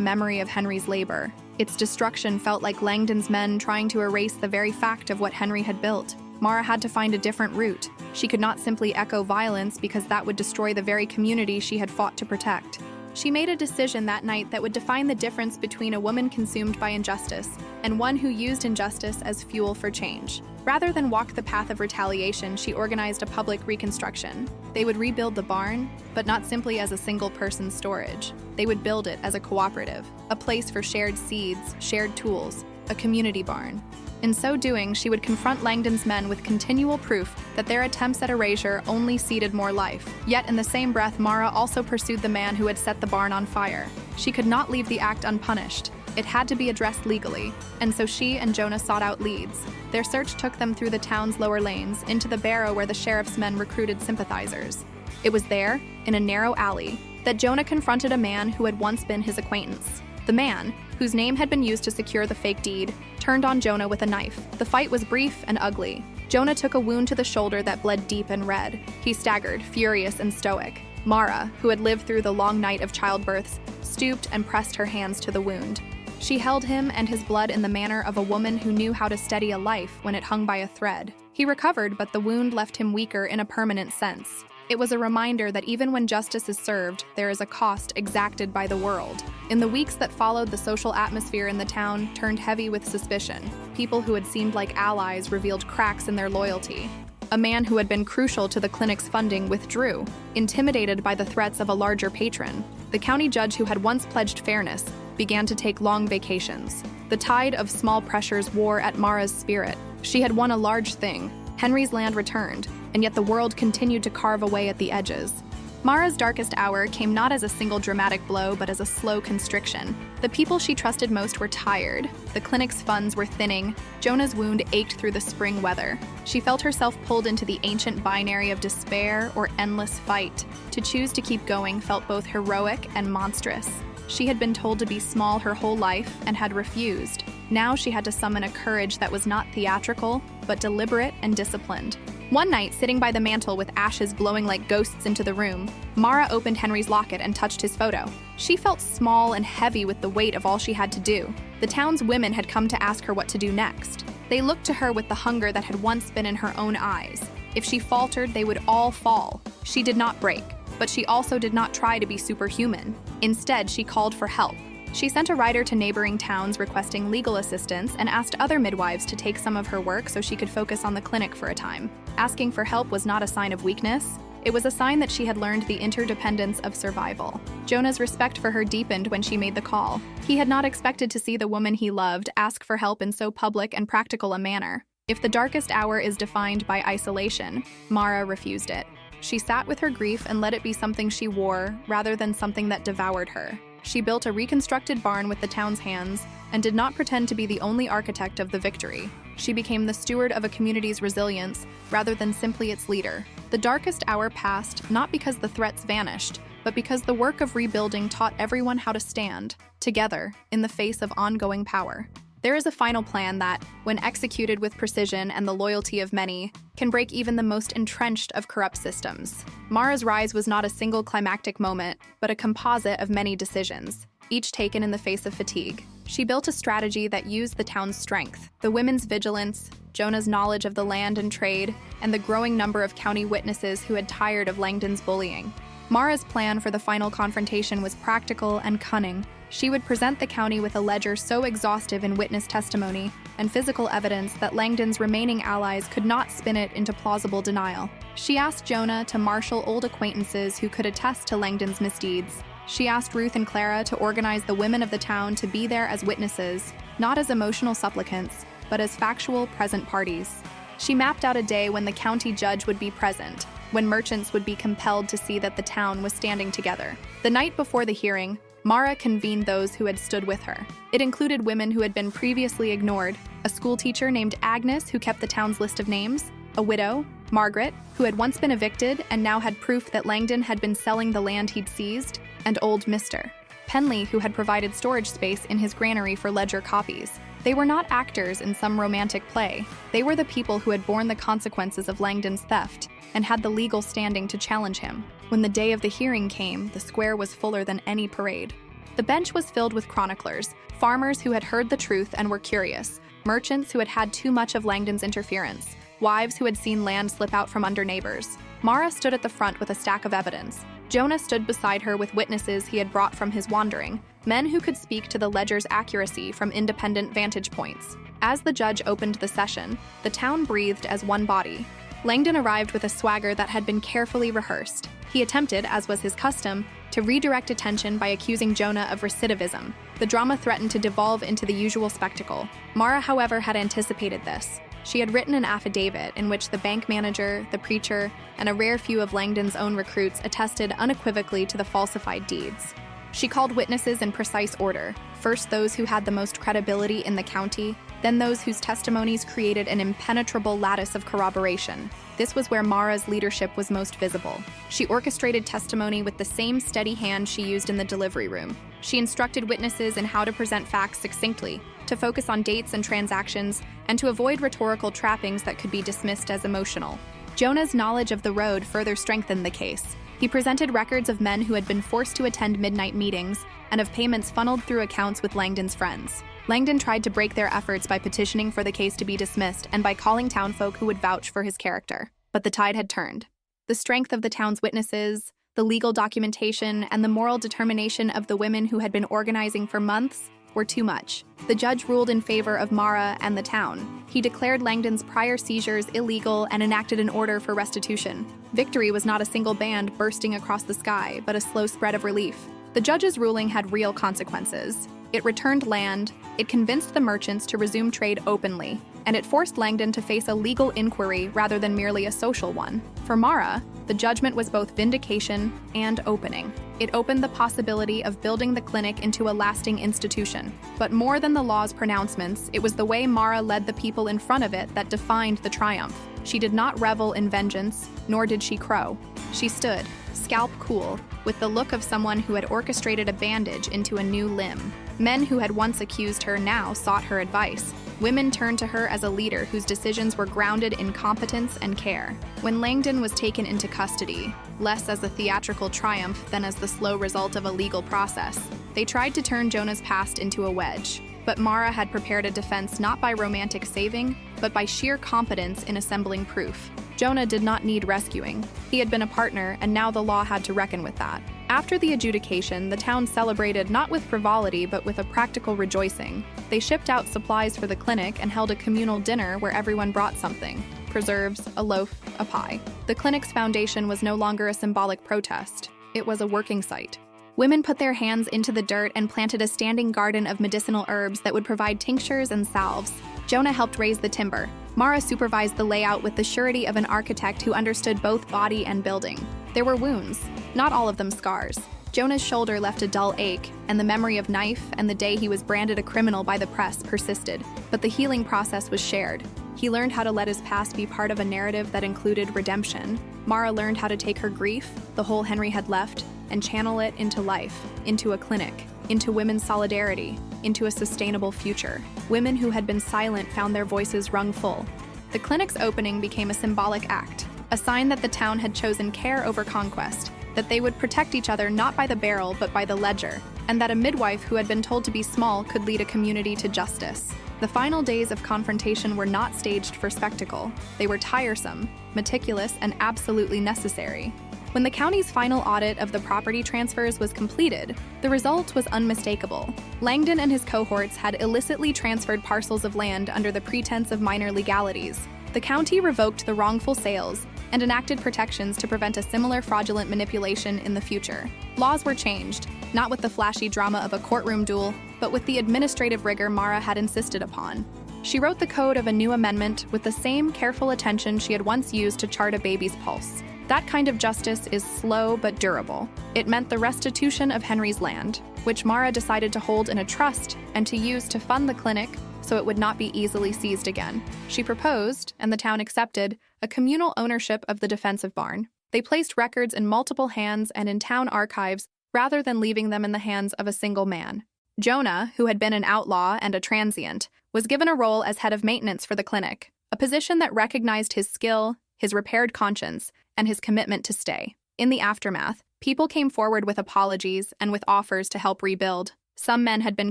memory of Henry's labor. Its destruction felt like Langdon's men trying to erase the very fact of what Henry had built. Mara had to find a different route. She could not simply echo violence because that would destroy the very community she had fought to protect. She made a decision that night that would define the difference between a woman consumed by injustice and one who used injustice as fuel for change. Rather than walk the path of retaliation, she organized a public reconstruction. They would rebuild the barn, but not simply as a single-person storage. They would build it as a cooperative, a place for shared seeds, shared tools, a community barn. In so doing, she would confront Langdon's men with continual proof that their attempts at erasure only seeded more life. Yet in the same breath, Mara also pursued the man who had set the barn on fire. She could not leave the act unpunished. It had to be addressed legally, and so she and Jonah sought out leads. Their search took them through the town's lower lanes, into the barrow where the sheriff's men recruited sympathizers. It was there, in a narrow alley, that Jonah confronted a man who had once been his acquaintance. The man, whose name had been used to secure the fake deed, turned on Jonah with a knife. The fight was brief and ugly. Jonah took a wound to the shoulder that bled deep and red. He staggered, furious and stoic. Mara, who had lived through the long night of childbirths, stooped and pressed her hands to the wound. She held him and his blood in the manner of a woman who knew how to steady a life when it hung by a thread. He recovered, but the wound left him weaker in a permanent sense. It was a reminder that even when justice is served, there is a cost exacted by the world. In the weeks that followed, the social atmosphere in the town turned heavy with suspicion. People who had seemed like allies revealed cracks in their loyalty. A man who had been crucial to the clinic's funding withdrew, intimidated by the threats of a larger patron. The county judge who had once pledged fairness began to take long vacations. The tide of small pressures wore at Mara's spirit. She had won a large thing. Henry's land returned, and yet the world continued to carve away at the edges. Mara's darkest hour came not as a single dramatic blow, but as a slow constriction. The people she trusted most were tired. The clinic's funds were thinning. Jonah's wound ached through the spring weather. She felt herself pulled into the ancient binary of despair or endless fight. To choose to keep going felt both heroic and monstrous. She had been told to be small her whole life and had refused. Now she had to summon a courage that was not theatrical, but deliberate and disciplined. One night, sitting by the mantel with ashes blowing like ghosts into the room, Mara opened Henry's locket and touched his photo. She felt small and heavy with the weight of all she had to do. The town's women had come to ask her what to do next. They looked to her with the hunger that had once been in her own eyes. If she faltered, they would all fall. She did not break, but she also did not try to be superhuman. Instead, she called for help. She sent a writer to neighboring towns requesting legal assistance and asked other midwives to take some of her work so she could focus on the clinic for a time. Asking for help was not a sign of weakness. It was a sign that she had learned the interdependence of survival. Jonah's respect for her deepened when she made the call. He had not expected to see the woman he loved ask for help in so public and practical a manner. If the darkest hour is defined by isolation, Mara refused it. She sat with her grief and let it be something she wore rather than something that devoured her. She built a reconstructed barn with the town's hands and did not pretend to be the only architect of the victory. She became the steward of a community's resilience rather than simply its leader. The darkest hour passed not because the threats vanished, but because the work of rebuilding taught everyone how to stand together in the face of ongoing power. There is a final plan that, when executed with precision and the loyalty of many, can break even the most entrenched of corrupt systems. Mara's rise was not a single climactic moment, but a composite of many decisions, each taken in the face of fatigue. She built a strategy that used the town's strength, the women's vigilance, Jonah's knowledge of the land and trade, and the growing number of county witnesses who had tired of Langdon's bullying. Mara's plan for the final confrontation was practical and cunning. She would present the county with a ledger so exhaustive in witness testimony and physical evidence that Langdon's remaining allies could not spin it into plausible denial. She asked Jonah to marshal old acquaintances who could attest to Langdon's misdeeds. She asked Ruth and Clara to organize the women of the town to be there as witnesses, not as emotional supplicants, but as factual present parties. She mapped out a day when the county judge would be present, when merchants would be compelled to see that the town was standing together. The night before the hearing, Mara convened those who had stood with her. It included women who had been previously ignored, a schoolteacher named Agnes who kept the town's list of names, a widow, Margaret, who had once been evicted and now had proof that Langdon had been selling the land he'd seized, and old Mr. Penley, who had provided storage space in his granary for ledger copies. They were not actors in some romantic play. They were the people who had borne the consequences of Langdon's theft and had the legal standing to challenge him. When the day of the hearing came, the square was fuller than any parade. The bench was filled with chroniclers, farmers who had heard the truth and were curious, merchants who had had too much of Langdon's interference, wives who had seen land slip out from under neighbors. Mara stood at the front with a stack of evidence. Jonah stood beside her with witnesses he had brought from his wandering, men who could speak to the ledger's accuracy from independent vantage points. As the judge opened the session, the town breathed as one body. Langdon arrived with a swagger that had been carefully rehearsed. He attempted, as was his custom, to redirect attention by accusing Jonah of recidivism. The drama threatened to devolve into the usual spectacle. Mara, however, had anticipated this. She had written an affidavit in which the bank manager, the preacher, and a rare few of Langdon's own recruits attested unequivocally to the falsified deeds. She called witnesses in precise order, first those who had the most credibility in the county, then those whose testimonies created an impenetrable lattice of corroboration. This was where Mara's leadership was most visible. She orchestrated testimony with the same steady hand she used in the delivery room. She instructed witnesses in how to present facts succinctly, to focus on dates and transactions, and to avoid rhetorical trappings that could be dismissed as emotional. Jonah's knowledge of the road further strengthened the case. He presented records of men who had been forced to attend midnight meetings and of payments funneled through accounts with Langdon's friends. Langdon tried to break their efforts by petitioning for the case to be dismissed and by calling townfolk who would vouch for his character. But the tide had turned. The strength of the town's witnesses, the legal documentation, and the moral determination of the women who had been organizing for months were too much. The judge ruled in favor of Mara and the town. He declared Langdon's prior seizures illegal and enacted an order for restitution. Victory was not a single band bursting across the sky, but a slow spread of relief. The judge's ruling had real consequences. It returned land, it convinced the merchants to resume trade openly, and it forced Langdon to face a legal inquiry rather than merely a social one. For Mara, the judgment was both vindication and opening. It opened the possibility of building the clinic into a lasting institution. But more than the law's pronouncements, it was the way Mara led the people in front of it that defined the triumph. She did not revel in vengeance, nor did she crow. She stood, scalp cool, with the look of someone who had orchestrated a bandage into a new limb. Men who had once accused her now sought her advice. Women turned to her as a leader whose decisions were grounded in competence and care. When Langdon was taken into custody, less as a theatrical triumph than as the slow result of a legal process, they tried to turn Jonah's past into a wedge. But Mara had prepared a defense not by romantic saving, but by sheer competence in assembling proof. Jonah did not need rescuing. He had been a partner, and now the law had to reckon with that. After the adjudication, the town celebrated not with frivolity but with a practical rejoicing. They shipped out supplies for the clinic and held a communal dinner where everyone brought something: preserves, a loaf, a pie. The clinic's foundation was no longer a symbolic protest. It was a working site. Women put their hands into the dirt and planted a standing garden of medicinal herbs that would provide tinctures and salves. Jonah helped raise the timber. Mara supervised the layout with the surety of an architect who understood both body and building. There were wounds, not all of them scars. Jonah's shoulder left a dull ache, and the memory of knife and the day he was branded a criminal by the press persisted. But the healing process was shared. He learned how to let his past be part of a narrative that included redemption. Mara learned how to take her grief, the hole Henry had left, and channel it into life, into a clinic, into women's solidarity, into a sustainable future. Women who had been silent found their voices rung full. The clinic's opening became a symbolic act, a sign that the town had chosen care over conquest, that they would protect each other not by the barrel but by the ledger, and that a midwife who had been told to be small could lead a community to justice. The final days of confrontation were not staged for spectacle. They were tiresome, meticulous, and absolutely necessary. When the county's final audit of the property transfers was completed, the result was unmistakable. Langdon and his cohorts had illicitly transferred parcels of land under the pretense of minor legalities. The county revoked the wrongful sales and enacted protections to prevent a similar fraudulent manipulation in the future. Laws were changed, not with the flashy drama of a courtroom duel, but with the administrative rigor Mara had insisted upon. She wrote the code of a new amendment with the same careful attention she had once used to chart a baby's pulse. That kind of justice is slow but durable. It meant the restitution of Henry's land, which Mara decided to hold in a trust and to use to fund the clinic so it would not be easily seized again. She proposed, and the town accepted, a communal ownership of the defensive barn. They placed records in multiple hands and in town archives rather than leaving them in the hands of a single man. Jonah, who had been an outlaw and a transient, was given a role as head of maintenance for the clinic, a position that recognized his skill, his repaired conscience, and his commitment to stay. In the aftermath, people came forward with apologies and with offers to help rebuild. Some men had been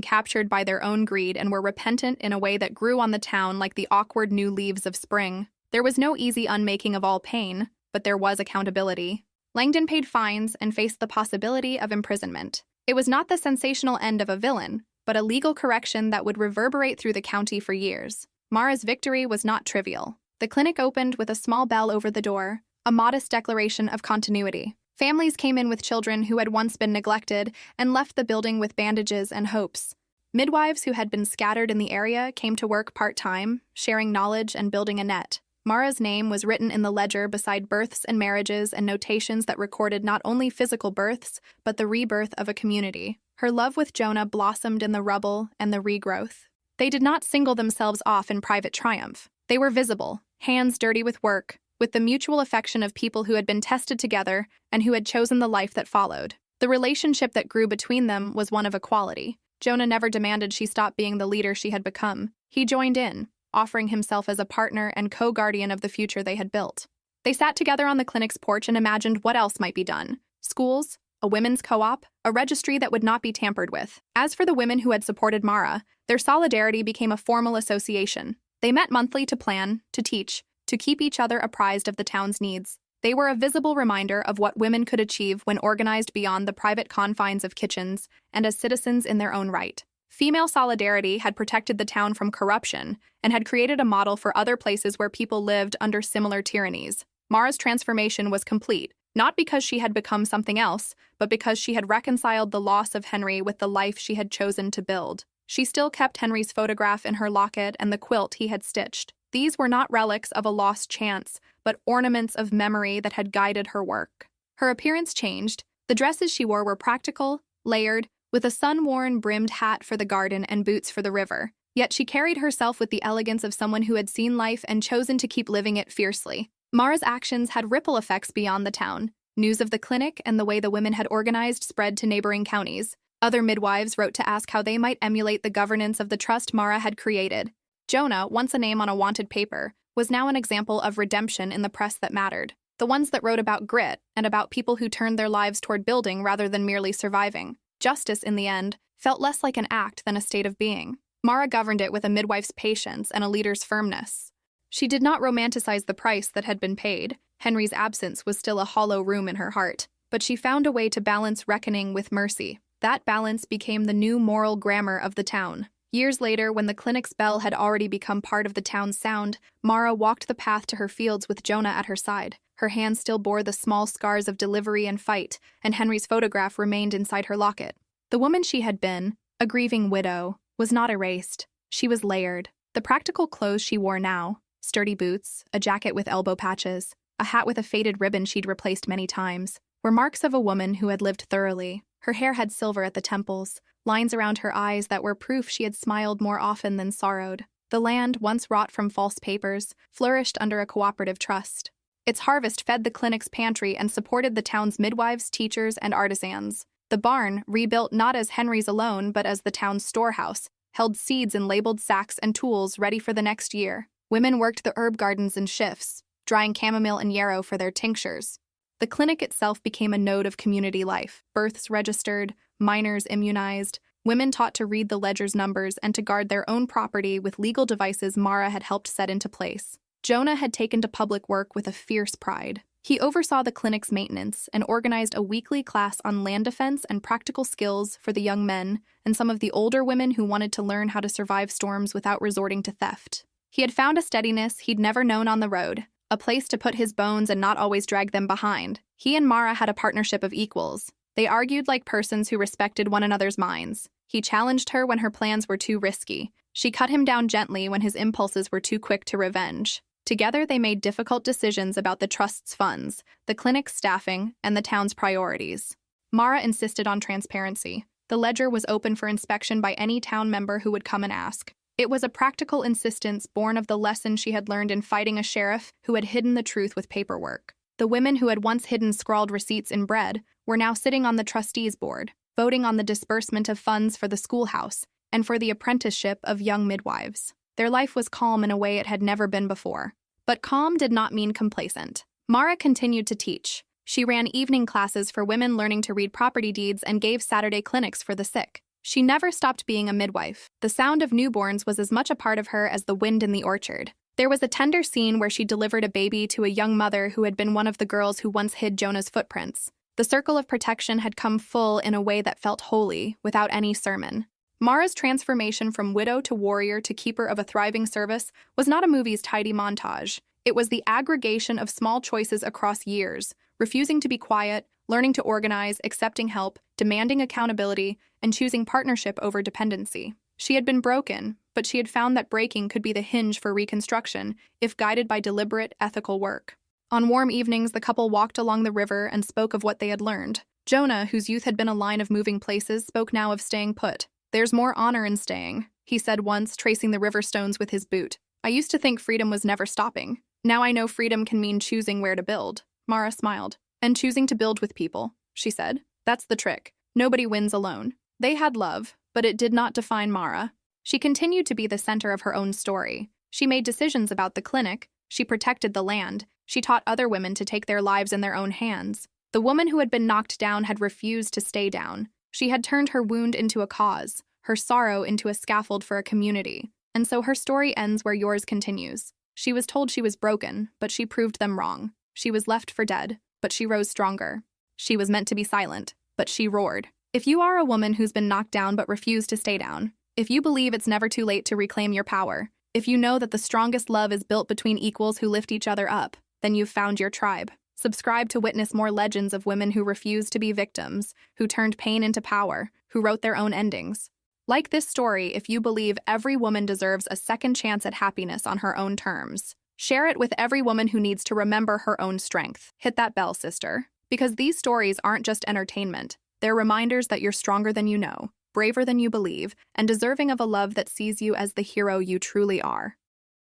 captured by their own greed and were repentant in a way that grew on the town like the awkward new leaves of spring. There was no easy unmaking of all pain, but there was accountability. Langdon paid fines and faced the possibility of imprisonment. It was not the sensational end of a villain, but a legal correction that would reverberate through the county for years. Mara's victory was not trivial. The clinic opened with a small bell over the door, a modest declaration of continuity. Families came in with children who had once been neglected and left the building with bandages and hopes. Midwives who had been scattered in the area came to work part-time, sharing knowledge and building a net. Mara's name was written in the ledger beside births and marriages and notations that recorded not only physical births, but the rebirth of a community. Her love with Jonah blossomed in the rubble and the regrowth. They did not single themselves off in private triumph. They were visible, hands dirty with work, with the mutual affection of people who had been tested together and who had chosen the life that followed. The relationship that grew between them was one of equality. Jonah never demanded she stop being the leader she had become. He joined in, offering himself as a partner and co-guardian of the future they had built. They sat together on the clinic's porch and imagined what else might be done. Schools, a women's co-op, a registry that would not be tampered with. As for the women who had supported Mara, their solidarity became a formal association. They met monthly to plan, to teach, to keep each other apprised of the town's needs. They were a visible reminder of what women could achieve when organized beyond the private confines of kitchens and as citizens in their own right. Female solidarity had protected the town from corruption and had created a model for other places where people lived under similar tyrannies. Mara's transformation was complete, not because she had become something else, but because she had reconciled the loss of Henry with the life she had chosen to build. She still kept Henry's photograph in her locket and the quilt he had stitched. These were not relics of a lost chance, but ornaments of memory that had guided her work. Her appearance changed. The dresses she wore were practical, layered, with a sun-worn brimmed hat for the garden and boots for the river. Yet she carried herself with the elegance of someone who had seen life and chosen to keep living it fiercely. Mara's actions had ripple effects beyond the town. News of the clinic and the way the women had organized spread to neighboring counties. Other midwives wrote to ask how they might emulate the governance of the trust Mara had created. Jonah, once a name on a wanted paper, was now an example of redemption in the press that mattered. The ones that wrote about grit and about people who turned their lives toward building rather than merely surviving. Justice, in the end, felt less like an act than a state of being. Mara governed it with a midwife's patience and a leader's firmness. She did not romanticize the price that had been paid. Henry's absence was still a hollow room in her heart. But she found a way to balance reckoning with mercy. That balance became the new moral grammar of the town. Years later, when the clinic's bell had already become part of the town's sound, Mara walked the path to her fields with Jonah at her side. Her hand still bore the small scars of delivery and fight, and Henry's photograph remained inside her locket. The woman she had been, a grieving widow, was not erased. She was layered. The practical clothes she wore now, sturdy boots, a jacket with elbow patches, a hat with a faded ribbon she'd replaced many times, were marks of a woman who had lived thoroughly. Her hair had silver at the temples, lines around her eyes that were proof she had smiled more often than sorrowed. The land, once wrought from false papers, flourished under a cooperative trust. Its harvest fed the clinic's pantry and supported the town's midwives, teachers, and artisans. The barn, rebuilt not as Henry's alone but as the town's storehouse, held seeds in labeled sacks and tools ready for the next year. Women worked the herb gardens in shifts, drying chamomile and yarrow for their tinctures. The clinic itself became a node of community life. Births registered, minors immunized, women taught to read the ledger's numbers and to guard their own property with legal devices Mara had helped set into place. Jonah had taken to public work with a fierce pride. He oversaw the clinic's maintenance and organized a weekly class on land defense and practical skills for the young men and some of the older women who wanted to learn how to survive storms without resorting to theft. He had found a steadiness he'd never known on the road, a place to put his bones and not always drag them behind. He and Mara had a partnership of equals. They argued like persons who respected one another's minds. He challenged her when her plans were too risky. She cut him down gently when his impulses were too quick to revenge. Together, they made difficult decisions about the trust's funds, the clinic's staffing, and the town's priorities. Mara insisted on transparency. The ledger was open for inspection by any town member who would come and ask. It was a practical insistence born of the lesson she had learned in fighting a sheriff who had hidden the truth with paperwork. The women who had once hidden scrawled receipts in bread were now sitting on the trustees' board, voting on the disbursement of funds for the schoolhouse and for the apprenticeship of young midwives. Their life was calm in a way it had never been before. But calm did not mean complacent. Mara continued to teach. She ran evening classes for women learning to read property deeds and gave Saturday clinics for the sick. She never stopped being a midwife. The sound of newborns was as much a part of her as the wind in the orchard. There was a tender scene where she delivered a baby to a young mother who had been one of the girls who once hid Jonah's footprints. The circle of protection had come full in a way that felt holy, without any sermon. Mara's transformation from widow to warrior to keeper of a thriving service was not a movie's tidy montage. It was the aggregation of small choices across years, refusing to be quiet, learning to organize, accepting help, demanding accountability, and choosing partnership over dependency. She had been broken, but she had found that breaking could be the hinge for reconstruction if guided by deliberate, ethical work. On warm evenings, the couple walked along the river and spoke of what they had learned. Jonah, whose youth had been a line of moving places, spoke now of staying put. "There's more honor in staying," he said once, tracing the river stones with his boot. "I used to think freedom was never stopping. Now I know freedom can mean choosing where to build." Mara smiled. "And choosing to build with people," she said. "That's the trick. Nobody wins alone." They had love, but it did not define Mara. She continued to be the center of her own story. She made decisions about the clinic. She protected the land. She taught other women to take their lives in their own hands. The woman who had been knocked down had refused to stay down. She had turned her wound into a cause, her sorrow into a scaffold for a community. And so her story ends where yours continues. She was told she was broken, but she proved them wrong. She was left for dead, but she rose stronger. She was meant to be silent, but she roared. If you are a woman who's been knocked down but refused to stay down, if you believe it's never too late to reclaim your power, if you know that the strongest love is built between equals who lift each other up, then you've found your tribe. Subscribe to witness more legends of women who refused to be victims, who turned pain into power, who wrote their own endings. Like this story if you believe every woman deserves a second chance at happiness on her own terms. Share it with every woman who needs to remember her own strength. Hit that bell, sister. Because these stories aren't just entertainment. They're reminders that you're stronger than you know, braver than you believe, and deserving of a love that sees you as the hero you truly are.